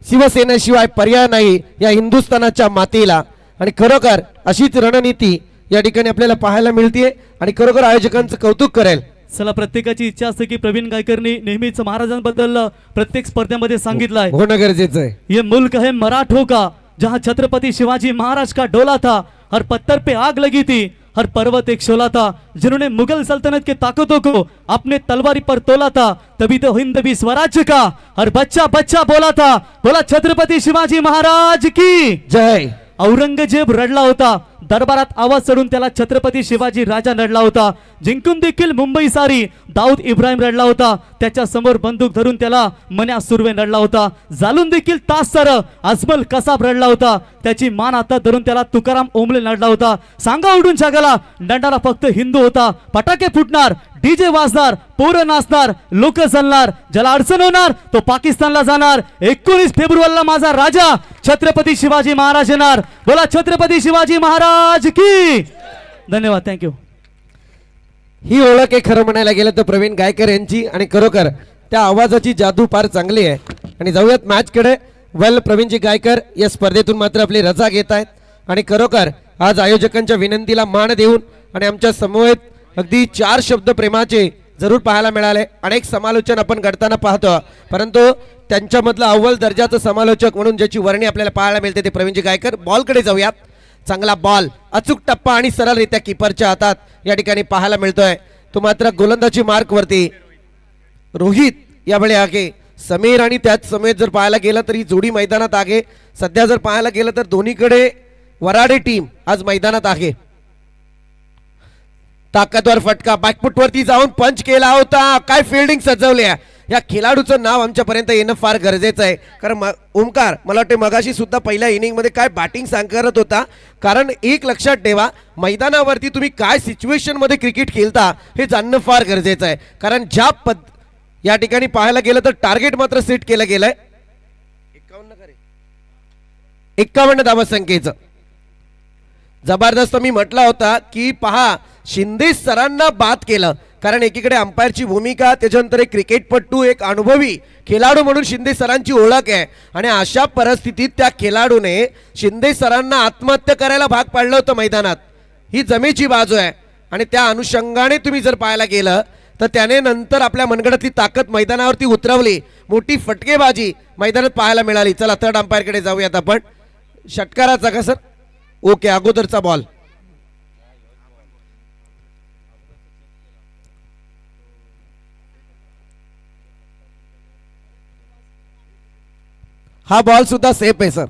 शिवसेनेशिवाय पर्याय नाही या हिंदुस्थानाच्या मातीला आणि खरोखर अशीच रणनीती या ठिकाणी आपल्याला पाहायला मिळते आणि खरोखर आयोजकांचं कौतुक करेल चला प्रत्येकाची इच्छा असते की प्रवीण गायकरनी नेहमीच महाराजांबद्दल प्रत्येक स्पर्धेमध्ये सांगितलं आहे होणं गरजेचं आहे ये मुल्क है मराठों का जहां छत्रपति शिवाजी महाराज का डोला था हर पत्थर पे आग लगी थी हर पर्वत एक शोला था जिन्होंने मुगल सल्तनत के ताकतों को अपने तलवारी पर तोला था तभी तो हिंद भी स्वराज्य का हर बच्चा बच्चा बोला छत्रपति शिवाजी महाराज की जय औरंगजेब रडला होता दरबारात आवाज चढून त्याला छत्रपती शिवाजी राजा रडला होता जिंकून देखील मुंबई सारी दाऊद इब्राहिम रडला होता त्याच्या समोर बंदूक धरून त्याला मन्या सुर्वे रडला होता जालून देखील तास सर अजमल कसाब रडला होता त्याची मान हातात धरून त्याला तुकाराम ओंबले रडला होता सांगा उडून जगाला दंडाला फक्त हिंदू होता पटाके फुटणार डीजे वाजणार पोरं नाचणार लोक जळणार ज्याला अडचण होणार तो पाकिस्तानला जाणार 19 फेब्रुवारीला माझा राजा छत्रपती शिवाजी महाराज येणार बोला छत्रपती शिवाजी महाराज की धन्यवाद थँक्यू ही ओळख आहे खरं म्हणायला गेलं तर प्रवीण गायकर यांची आणि खरोखर त्या आवाजाची जादू फार चांगली आहे आणि जाऊयात मॅच कडे वेल प्रवीणजी गायकर या स्पर्धेतून मात्र आपली रजा घेत आहेत आणि खरोखर आज आयोजकांच्या विनंतीला मान देऊन आणि आमच्या समवेत अगदी 4 शब्द प्रेमाचे जरूर पाहायला मिळाले. अनेक समालोचन आपण घडताना पाहतो, परंतु त्यांच्यामधलं अव्वल दर्जाचं समालोचक म्हणून ज्याची वर्णी आपल्याला पाहायला मिळते ते प्रवीणजी गायकर. बॉलकडे जाऊयात. चांगला बॉल, अचूक टप्पा आणि सरळरित्या किपरच्या हातात या ठिकाणी पाहायला मिळतोय. तो मात्र गोलंदाजी मार्क वरती रोहित यावेळी आगे, समीर आणि त्याच समेत जर पाहायला गेलं तर ही जोडी मैदानात आहे. सध्या जर पाहायला गेलं तर दोन्हीकडे वराडे टीम आज मैदानात आहे. ताकदवर फटका, बॅकफुट वरती जाऊन पंच केला होता. काय फिल्डिंग सजवली आहे. या खेळाडूचं नाव आमच्यापर्यंत येणं फार गरजेचं आहे, कारण ओमकार मला वाटते मगाशी सुद्धा पहिल्या इनिंग मध्ये काय बॅटिंग करत होता. कारण एक लक्षात ठेवा, मैदानावरती तुम्ही काय सिच्युएशन मध्ये क्रिकेट खेळता हे जाणणं फार गरजेचं आहे. कारण ज्या या ठिकाणी पाहायला गेलं तर टार्गेट मात्र सेट केलं गेलंय 51 धावा संख्येचं. जबरदस्त. मी म्हटला होता की पहा, शिंदे सरांना बाद केलं, कारण एकीकडे अंपायरची भूमिका, त्याच्यानंतर एक क्रिकेटपटू, एक अनुभवी खेळाडू म्हणून शिंदे सरांची ओळख आहे. आणि अशा परिस्थितीत त्या खेळाडूने शिंदे सरांना आत्महत्या करायला भाग पाडलं होतं मैदानात. ही जमेची बाजू आहे. आणि त्या अनुषंगाने तुम्ही जर पाहायला गेलं तर त्याने नंतर आपल्या मनगडातली ताकद मैदानावरती उतरवली. मोठी फटकेबाजी मैदानात पाहायला मिळाली. चला थर्ड अंपायरकडे जाऊयात आपण. षटकाराचा का सर? ओके, अगोदरचा बॉल. हा बॉल सुद्धा सेफ आहे सर.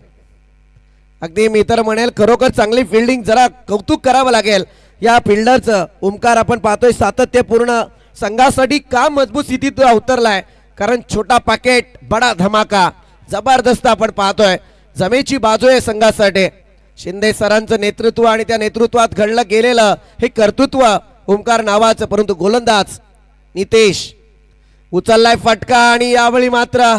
अगदी मी तर म्हणेल खरोखर चांगली फिल्डिंग, जरा कौतुक करावं लागेल या फिल्डरचं. ओमकार आपण पाहतोय सातत्यपूर्ण संघासाठी का मजबूत स्थितीत उतरलाय, कारण छोटा पॅकेट बडा धमाका. जबरदस्त आपण पाहतोय. जमेची बाजू आहे संघासाठी. शिंदे सरांचं नेतृत्व आणि त्या नेतृत्वात घडलं गेलेलं हे कर्तृत्व ओमकार नावाचं. परंतु गोलंदाज नितेश उचललाय फटका आणि यावेळी मात्र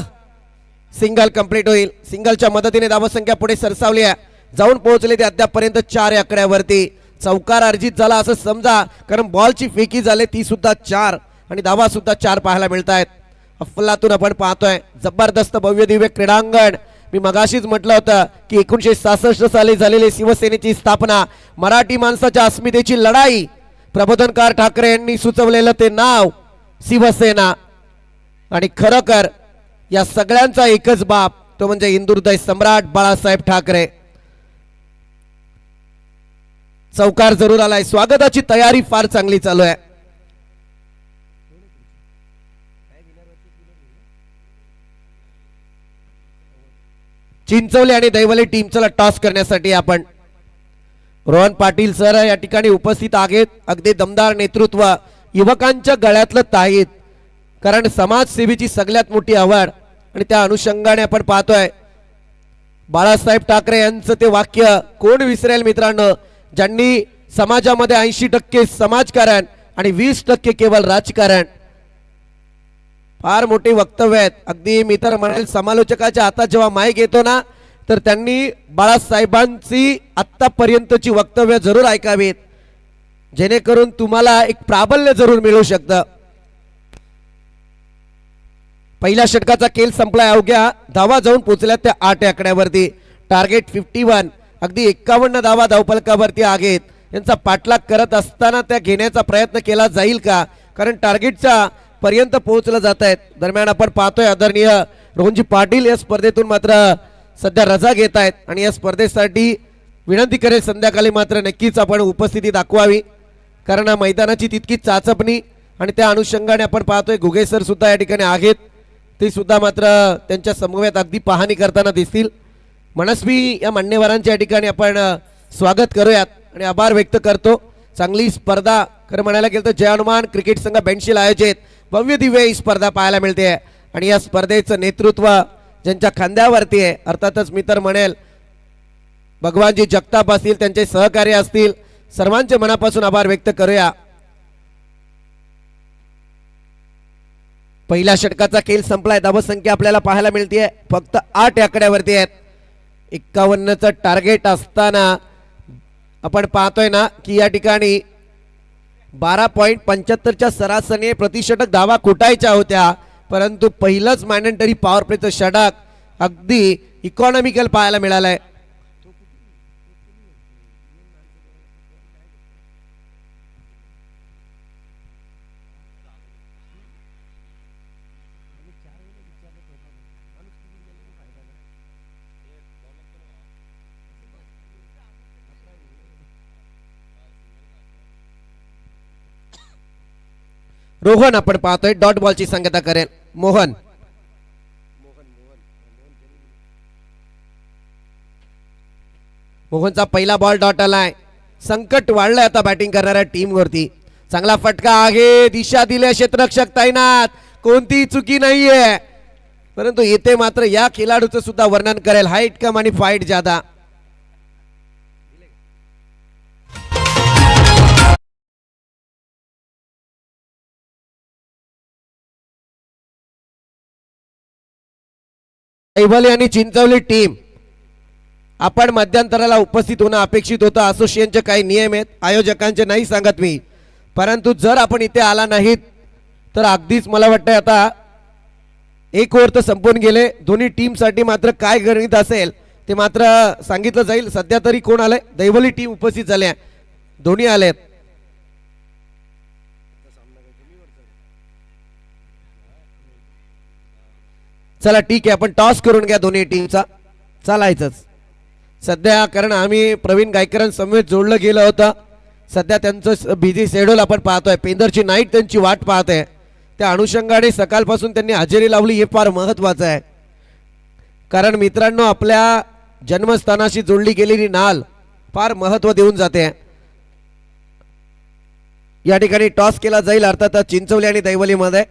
सिंगल कंप्लीट होईल. सिंगलच्या मदतीने धावसंख्या पुढे सरसावली आहे, जाऊन पोहोचले ते अद्यापर्यंत 4 आकड्यावरती. चौकार अर्जित झाला असं समजा, कारण बॉलची फेकी झाली ती सुद्धा 4 आणि धावा सुद्धा 4 पाहायला मिळत आहेत. अफलातून आपण पाहतोय जबरदस्त भव्य दिव्य क्रीडांगण. मी मगाशीच म्हटलं होतं की 1966 साली झालेली शिवसेनेची स्थापना, मराठी माणसाच्या अस्मितेची लढाई, प्रबोधनकार ठाकरे यांनी सुचवलेलं ते नाव शिवसेना. आणि खरोखर या सगळ्यांचा एकच बाप, तो म्हणजे हिंदुहृदय सम्राट बाळासाहेब ठाकरे. चौकार जरूर आलाय. स्वागताची तयारी फार चांगली चालू आहे. चिंचवली आणि दैवले टीम चला टॉस करण्यासाठी आपण. रोहन पाटील सर या ठिकाणी उपस्थित आहेत. अगदी दमदार नेतृत्व, युवकांच्या गळ्यातलं ताईत, कारण समाजसेवेची सगळ्यात मोठी आवड. आणि त्या अनुषंगाने आपण पाहतोय बाळासाहेब ठाकरे यांचं ते वाक्य कोण विसरेल मित्रांनो, ज्यांनी समाजामध्ये 80% समाजकारण आणि 20% केवळ राजकारण. फार मोठे वक्तव्य आहेत. अगदी मी तर म्हणेल समालोचकाच्या हातात जेव्हा माईक येतो ना, तर त्यांनी बाळासाहेबांची आत्तापर्यंतची वक्तव्य जरूर ऐकावीत, जेणेकरून तुम्हाला एक प्राबल्य जरूर मिळू शकतं. पहिल्या षटकाचा खेळ संपलाय. अवघ्या धावा जाऊन पोहोचल्या त्या 8 आकड्यावरती. टार्गेट 51. अगदी 51 धावा धावफलकावरती आहेत. यांचा पाठलाग करत असताना त्या घेण्याचा प्रयत्न केला जाईल का, कारण टार्गेटच्या पर्यंत पोहोचलं जात आहेत. दरम्यान आपण पाहतोय आदरणीय रोहनजी पाटील या स्पर्धेतून मात्र सध्या रजा घेत आहेत. आणि या स्पर्धेसाठी विनंती करेल संध्याकाळी मात्र नक्कीच आपण उपस्थिती दाखवावी, कारण मैदानाची तितकी चाचपणी. आणि त्या अनुषंगाने आपण पाहतोय घुगे सर सुद्धा या ठिकाणी आहेत. ते सुद्धा मात्र त्यांच्या समवेत अगदी पाहणी करताना दिसतील. मनस्वी या मान्यवरांच्या या ठिकाणी आपण स्वागत करूयात आणि आभार व्यक्त करतो. चांगली स्पर्धा, खरं म्हणायला गेलं तर जय हनुमान क्रिकेट संघ बेंशील आयोजित भव्य दिव्य ही स्पर्धा पाहायला मिळते. आणि या स्पर्धेचं नेतृत्व ज्यांच्या खांद्यावरती आहे, अर्थातच मी तर म्हणेल भगवानजी जगताप असतील, त्यांचे सहकार्य असतील, सर्वांचे मनापासून आभार व्यक्त करूया. पहिल्या षटकाचा खेळ संपलाय. धावसंख्या आपल्याला पाहायला मिळते फक्त 8 आकड्यावरती आहेत. 51चं टार्गेट असताना आपण पाहतोय ना की या ठिकाणी 12.75च्या सरासरीने प्रतिषटक धावा कुटायच्या होत्या, परंतु पहिलंच मॅन्डेटरी पॉवर प्लेचं षटक अगदी इकॉनॉमिकल पाहायला मिळालंय. रोहन आपण पाहतोय डॉट बॉलची सांगता करेल. मोहन मोहनचा पहिला बॉल डॉट आलाय. संकट वाढलंय आता बॅटिंग करणाऱ्या टीम वरती. चांगला फटका आहे, दिशा दिले क्षेत्ररक्षक तैनात, कोणती चुकी नाहीये. परंतु येथे मात्र या खेळाडूचं सुद्धा वर्णन करेल, हाईट कम आणि फाईट ज्यादा. ऐवले आणि चिंचवली टीम आपण मध्यंतराला उपस्थित होणं अपेक्षित होतं. असोसिएशनचे काही नियम आहेत, आयोजकांचे नाही सांगत मी. परंतु जर आपण इथे आला नाहीत तर अगदीच मला वाटतं आता एक ओव्हर तर संपून गेले. दोन्ही टीमसाठी मात्र काय गणित असेल ते मात्र सांगितलं जाईल. सध्या तरी कोण आलंय? दैवली टीम उपस्थित झाल्या, दोन्ही आलेत. चला ठीक आहे, आपण टॉस करून घ्या दोन्ही टीमचा. चालायचंच सध्या, कारण आम्ही प्रवीण गायकरांसमवेत जोडलं गेलं होतं. सध्या त्यांचं बिझी शेड्यूल आपण पाहतोय. पेंदरची नाईट त्यांची वाट पाहते. त्या अनुषंगाने सकाळपासून त्यांनी हजेरी लावली, हे फार महत्वाचं आहे. कारण मित्रांनो, आपल्या जन्मस्थानाशी जोडली गेलेली नाल फार महत्व देऊन जाते. या ठिकाणी टॉस केला जाईल, अर्थात चिंचवली आणि दैवलीमध्ये.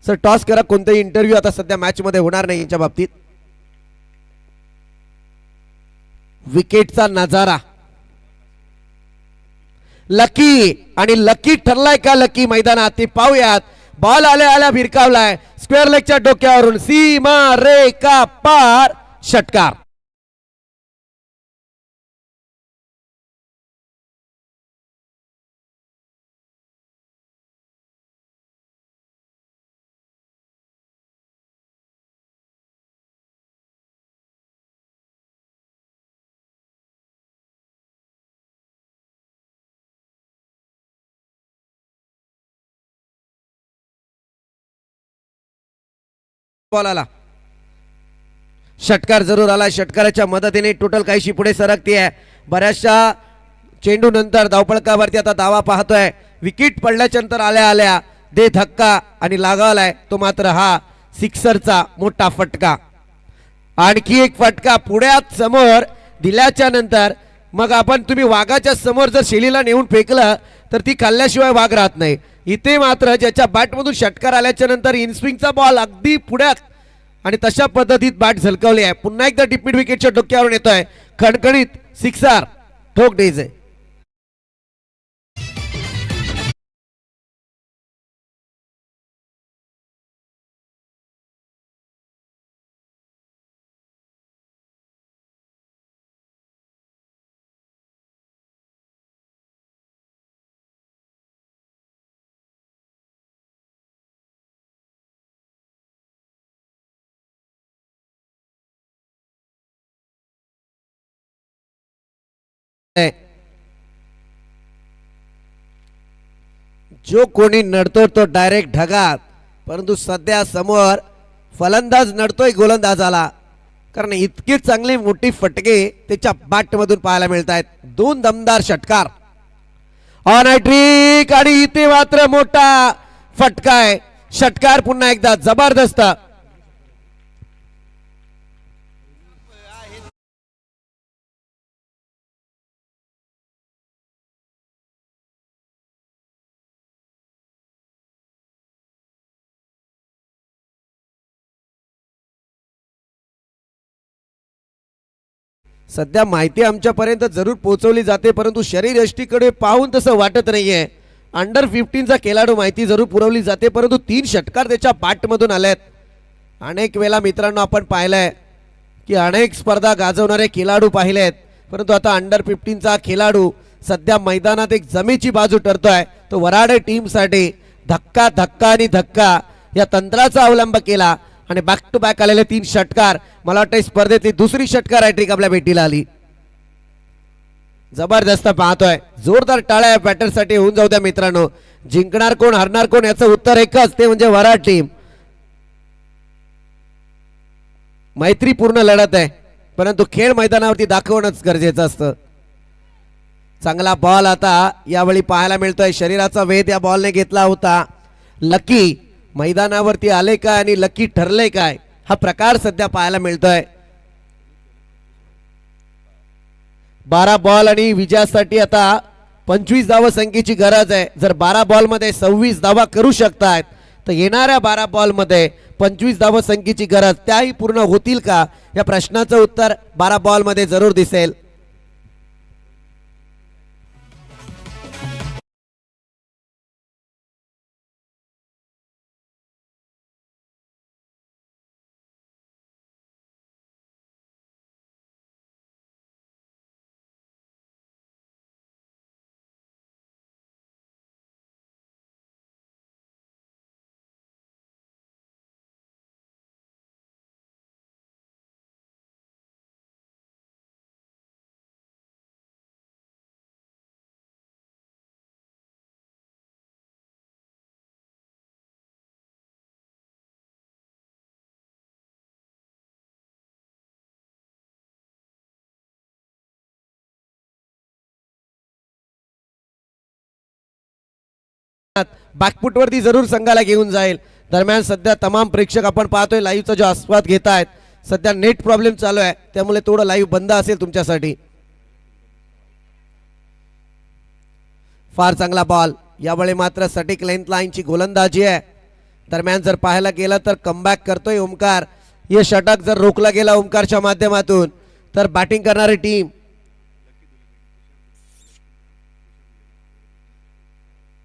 सर टॉस करा, कोणताही इंटरव्ह्यू आता सध्या मॅच मध्ये होणार नाही यांच्या बाबतीत. विकेटचा नजारा, लकी आणि लकी ठरलाय का लकी मैदानात ते पाहूयात. बॉल आल्या आल्या भिरकावलाय स्क्वेअर लेगच्या डोक्यावरून, सीमा रेखा पार, षटकार. बॉल आला, षटकार जरूर आला. षटकाराच्या मदतीने टोटल काहीशी पुढे सरकते. बऱ्याचशा चेंडू नंतर धावपळकावरती आता दावा पाहतोय. विकेट पडल्याच्या नंतर आल्या आल्या दे धक्का आणि लागावलाय तो मात्र हा सिक्सरचा मोठा फटका. आणखी एक फटका पुढ्यात समोर दिल्याच्या नंतर मग आपण तुम्ही वाघाच्या समोर जर शेलीला नेऊन फेकलं तर ती खाल्ल्याशिवाय वाघ राहत नाही. इथे मात्र ज्याच्या बॅटमधून षटकार आल्याच्या नंतर इनस्विंगचा बॉल अगदी पुढ्यात आणि तशा पद्धतीत बॅट झलकवली आहे. पुन्हा एकदा टिपीट विकेटच्या डोक्यावरून येतोय खणखणीत सिक्सर, ठोक डेजे. जो कोणी नडतो तो डायरेक्ट ढगात, परंतु सध्या समोर फलंदाज नडतोय गोलंदाजाला, कारण इतके चांगले मोठी फटके त्याच्या बॅट मधून पाहायला मिळत आहेत. दोन दमदार षटकार ऑन ट्रिक आणि इथे मात्र मोठा फटका आहे. षटकार पुन्हा एकदा जबरदस्त. सध्या माहिती आमच्यापर्यंत जरूर पोहोचवली जाते, परंतु शरीर यष्टीकडे पाहून तसं वाटत नाहीये. अंडर 15चा खेळाडू माहिती जरूर पुरवली जाते, परंतु 3 षटकार त्याच्या बॅटमधून आलेत. अनेक वेळा मित्रांनो आपण पाहिलंय की अनेक स्पर्धा गाजवणारे खेळाडू पाहिलेत, परंतु आता अंडर 15चा खेळाडू सध्या मैदानात एक जमेची बाजू ठरतोय. तो वराडे टीमसाठी धक्का धक्का आणि धक्का या तंत्राचा अवलंब केला आणि बॅक टू बॅक आलेले 3 षटकार. मला वाटतं स्पर्धेतली दुसरी षटकार हॅट्रिक आपल्या भेटीला आली. जबरदस्त पाहतोय, जोरदार टाळ्या बॅटरसाठी होऊन जाऊ द्या मित्रांनो. जिंकणार कोण हरणार कोण याचं उत्तर एकच, ते म्हणजे वराड टीम. मैत्रीपूर्ण लढत आहे, परंतु खेळ मैदानावरती दाखवणंच गरजेचं असतं. चांगला बॉल आता यावेळी पाहायला मिळतोय. शरीराचा वेध या बॉलने घेतला होता. लकी मैदानावरती आले काय आणि लकी ठरले काय हा प्रकार सध्या पाहायला मिळतोय. 12 बॉल आणि विजयासाठी आता 25 धावा संख्येची गरज आहे. जर 12 बॉल मध्ये 26 धावा करू शकतात तर येणाऱ्या 12 बॉल मध्ये 25 धावा संख्येची गरज त्याही पूर्ण होतील का या प्रश्नाचं उत्तर 12 बॉल मध्ये जरूर दिसेल. बॅकफुटवरती जरूर संघाला घेऊन जाईल. दरम्यान सध्या तमाम प्रेक्षक आपण पाहतोय लाईव्हचा जो आस्वाद घेत आहेत. सध्या नेट प्रॉब्लेम चालू आहे त्यामुळे थोडं लाईव्ह बंद असेल तुमच्यासाठी. फार चांगला बॉल यावेळी मात्र सटीक लेंथ लाईनची गोलंदाजी आहे. दरम्यान जर पाहायला गेलं तर कमबॅक करतोय ओमकार. हे षटक जर रोखला गेला ओमकारच्या माध्यमातून तर बॅटिंग करणारी टीम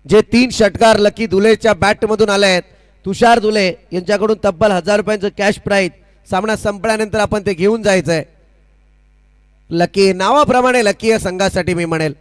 जे 3 षटकार लकी दुलेच्या बॅट मधून आले आहेत तुषार दुले यांच्याकडून तब्बल 1000 रुपयांचं कॅश प्राइज. सामना संपल्यानंतर आपण ते घेऊन जायचंय. लकी नावाप्रमाणे लकी या संघासाठी मी म्हणेल.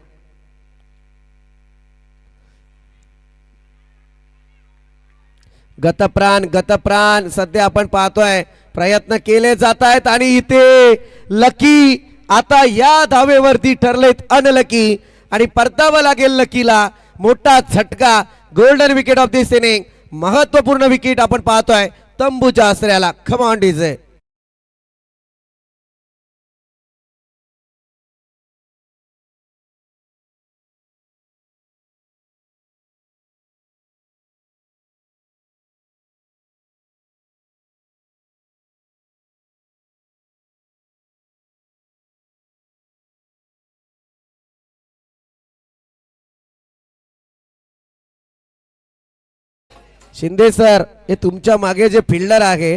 गतप्राण सध्या आपण पाहतोय प्रयत्न केले जात आहेत आणि इथे लकी आता या धावेवरती ठरलेत अनलकी आणि परतावं लागेल लकीला. मोठा झटका golden wicket of this inning. महत्वपूर्ण विकेट आपण पाहतोय तंबूच्या आसऱ्याला. Come on DJ. Shinde sir हे तुमच्या मागे जे फिल्डर आहे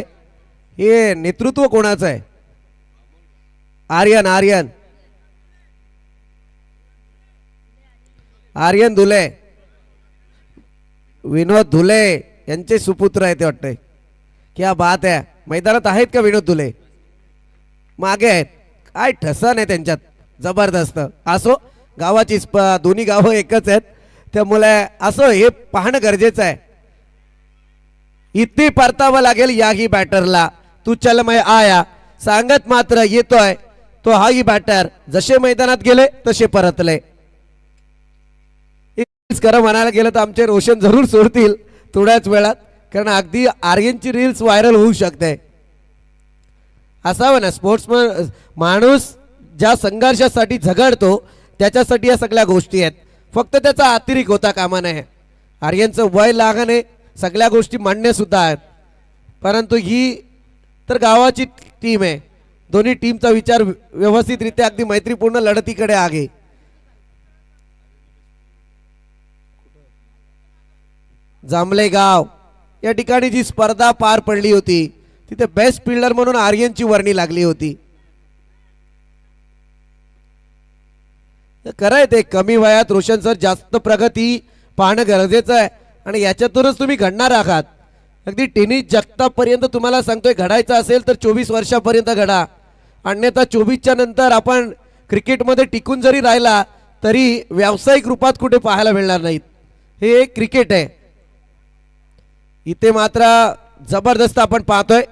हे नेतृत्व कोणाचं आहे? आर्यन धुले विनोद धुले यांचे सुपुत्र आहे ते वाटतंय. क्या बात आहे. मैदानात आहेत का विनोद धुले? मागे आहेत. काय ठसन आहे त्यांच्यात जबरदस्त. असो गावाची दोन्ही गावं एकच आहेत त्यामुळे असो हे पाहणं गरजेचं आहे. इथे परतावं लागेल याही बॅटरला. तू चल मैं आया सांगत मात्र येतोय तो हाही बॅटर. जसे मैदानात गेले तसे परतले. खरं म्हणायला गेलं तर आमचे रोशन जरूर सोडतील थोड्याच वेळात कारण अगदी आर्यनची रील्स व्हायरल होऊ शकते. असावं ना स्पोर्ट्समन माणूस ज्या संघर्षासाठी झगडतो त्याच्यासाठी या सगळ्या गोष्टी आहेत. फक्त त्याचा अतिरेक होता कामा नये. आर्यनचं वय लहान सगळ्या गोष्टी मान्य सुद्धा आहेत परंतु ही तर गावाची टीम आहे. दोन्ही टीमचा विचार व्यवस्थितरित्या अगदी मैत्रीपूर्ण लढतीकडे आहे. जांभले गाव या ठिकाणी जी स्पर्धा पार पडली होती तिथे बेस्ट फिल्डर म्हणून आर्यनची वर्णी लागली होती. खरंय ते कमी वयात रोशन सर जास्त प्रगती पाहणं गरजेचं आहे आणि याच्यातूनच तुम्ही घडणार आहात. अगदी टेनिस जगतापर्यंत तुम्हाला सांगतोय घडायचं असेल तर 24 वर्षापर्यंत घडा. अन्यथा 24च्या नंतर आपण क्रिकेटमध्ये टिकून जरी राहिला तरी व्यावसायिक रूपात कुठे पाहायला मिळणार नाहीत. हे एक क्रिकेट आहे. इथे मात्र जबरदस्त आपण पाहतोय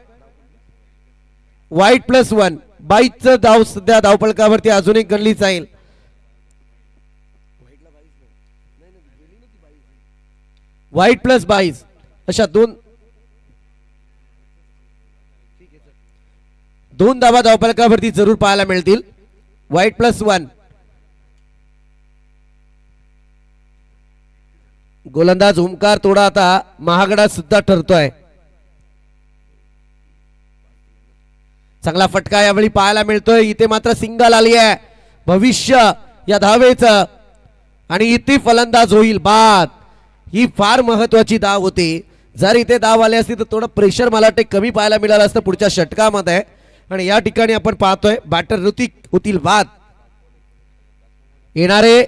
वाईट +1 22चं धाव सध्या धावफलकावरती अजून एक गणली जाईल. वाईट +22 अशा दोन धावा धावफलकावरती जरूर पाहायला मिळतील. वाईट +1 गोलंदाज ओमकार थोडा आता महागडा सुद्धा ठरतोय. चांगला फटका यावेळी पाहायला मिळतोय. इथे मात्र सिंगल आली आहे. भविष्य या धावेचं आणि इथे फलंदाज होईल बाद. ही फार महत्वाची धाव होती. जर इथे धाव आली असती तर थोडं प्रेशर मला वाटते कमी पाहायला मिळालं असतं पुढच्या षटकामध्ये. आणि या ठिकाणी आपण पाहतोय बॅटर ऋतिक होतील बाद. येणारे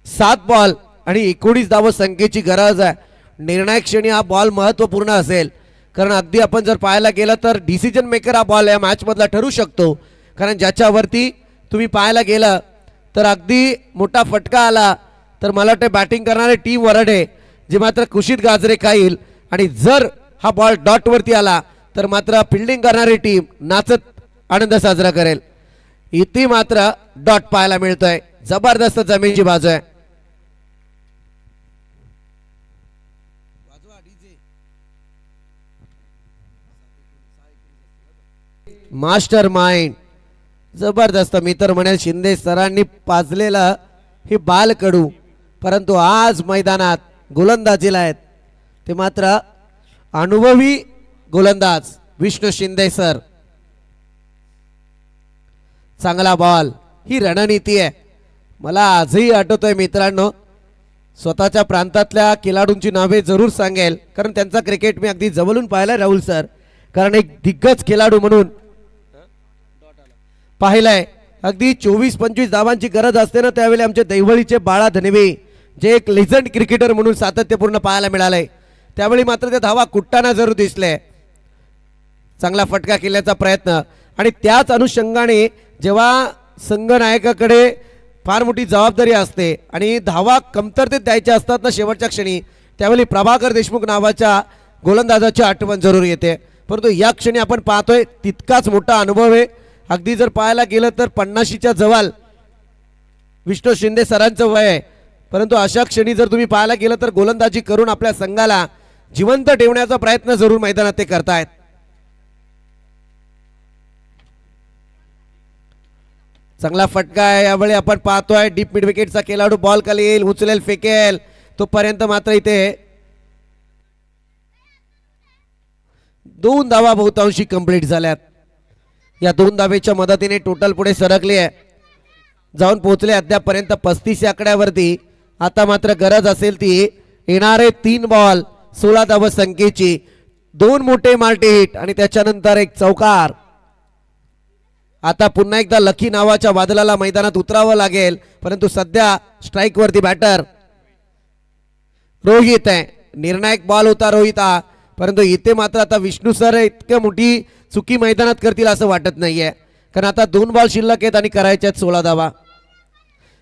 7 बॉल आणि 19 धाव संख्येची गरज आहे. निर्णायक क्षणी हा बॉल महत्वपूर्ण असेल, कारण अगदी आपण जर पाहायला गेलं तर डिसिजन मेकर हा बॉल या मॅच मधला ठरू शकतो. कारण ज्याच्यावरती तुम्ही पाहायला गेलं तर अगदी मोठा फटका आला तर मला वाटतं बॅटिंग करणारे टीम वरडे जे मात्र कुशीत गाजरे खाईल. आणि जर हा बॉल डॉट वरती आला तर मात्र फिल्डिंग करणारी टीम नाचत आनंद साजरा करेल. इथे मात्र डॉट पाहायला मिळतोय. जबरदस्त जमीनची बाजू आहे. मास्टर माइंड जबरदस्त. मी तर म्हणेल शिंदे सरांनी पाजलेलं हे बाल कडू, परंतु आज मैदानात गोलंदाजीला आहेत ते मात्र अनुभवी गोलंदाज विष्णू शिंदे सर. चांगला बॉल. ही रणनीती आहे. मला आजही आठवतोय मित्रांनो, स्वतःच्या प्रांतातल्या खेळाडूंची नावे जरूर सांगेल, कारण त्यांचा क्रिकेट मी अगदी जवळून पाहिलाय राहुल सर. कारण एक दिग्गज खेळाडू म्हणून पाहिलाय. अगदी 24-25 धावांची गरज असते ना त्यावेळी आमचे दैवळीचे बाळा धनवे जे एक लेजंड क्रिकेटर म्हणून सातत्यपूर्ण पाहायला मिळालंय, त्यावेळी मात्र त्या धावा कुट्टाना जरूर दिसले. चांगला फटका केल्याचा प्रयत्न. आणि त्याच अनुषंगाने जेव्हा संघनायकाकडे फार मोठी जबाबदारी असते आणि धावा कमतरतेत द्यायच्या असतात ना शेवटच्या क्षणी, त्यावेळी प्रभाकर देशमुख नावाच्या गोलंदाजाची आठवण जरूर येते. परंतु या क्षणी आपण पाहतोय तितकाच मोठा अनुभव आहे. अगदी जर पाहायला गेलं तर 50च्या जवळ विष्णू शिंदे सरांचं वय आहे, परंतु अशा क्षणी जर तुम्ही पाहायला गेलं तर गोलंदाजी करून आपल्या संघाला जिवंत ठेवण्याचा प्रयत्न जरूर मैदानात ते करतायत. चांगला फटका आहे. यावेळी आपण पाहतोय डीप मिड विकेटचा खेळाडू बॉल खाली येईल, उचलेल, फेकेल, तोपर्यंत मात्र इथे 2 धावा बहुतांशी कंप्लीट झाल्यात. या 2 धावेच्या मदतीने टोटल पुढे सरकले आहे, जाऊन पोहोचले अद्यापर्यंत 35 या आकड्यावरती. आता मात्र गरज असेल ती येणारे 3 बॉल 16 धाव संख्येची, 2 मोठे माल्टी हिट आणि त्याच्यानंतर एक चौकार. आता पुन्हा एकदा लकी नावाच्या वादळाला मैदानात उतरावं लागेल, परंतु सध्या स्ट्राइक वरती बॅटर रोहित आहे. निर्णायक बॉल होता रोहित हा, परंतु इथे मात्र आता विष्णू सर इतक्या मोठी चुकी मैदानात करतील असं वाटत नाहीये, कारण आता 2 बॉल शिल्लक आहेत आणि करायच्या 16 धावा.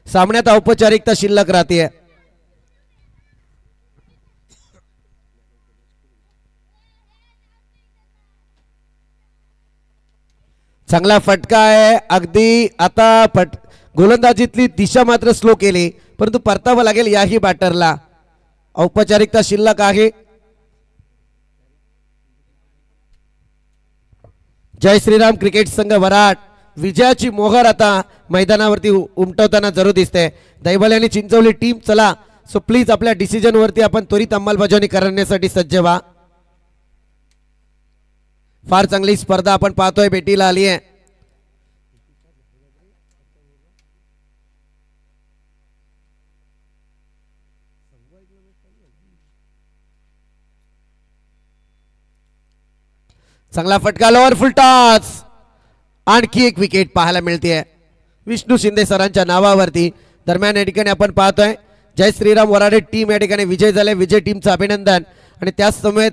सामन्यात औपचारिकता शिल्लक राहते. चांगला फटका आहे. अगदी आता गोलंदाजीतली दिशा मात्र स्लो केली, परंतु परतावं लागेल याही बॅटरला. औपचारिकता शिल्लक आहे. जय श्रीराम क्रिकेट संघ वराड विजयाची मोहर आता मैदानावरती उमटवताना जरूर दिसते. दैवल आणि चिंचवली टीम चला, सो प्लीज आपल्या डिसिजन वरती आपण त्वरित अंमलबजावणी करण्यासाठी सज्ज व्हा. फार चांगली स्पर्धा आपण पाहतोय भेटीला आली आहे. चांगला फटका, लोअर फुल टॉस. आणखी एक विकेट पाहायला मिळते विष्णू शिंदे सरांच्या नावावरती. दरम्यान या ठिकाणी आपण पाहतोय जय श्रीराम वराडे टीम या ठिकाणी विजय झाले. विजय टीमचं अभिनंदन. आणि त्याच समेत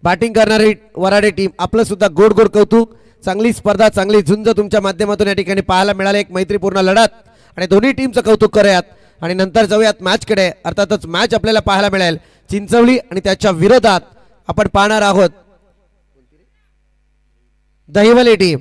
बॅटिंग करणारी वराडे टीम आपलं सुद्धा गोड गोड कौतुक. चांगली स्पर्धा, चांगली झुंज तुमच्या माध्यमातून या ठिकाणी पाहायला मिळाले. एक मैत्रीपूर्ण लढत आणि दोन्ही टीमचं कौतुक करूयात आणि नंतर जाऊयात मॅचकडे. अर्थातच मॅच आपल्याला पाहायला मिळेल चिंचवली आणि त्याच्या विरोधात आपण पाहणार आहोत दहिवली टीम.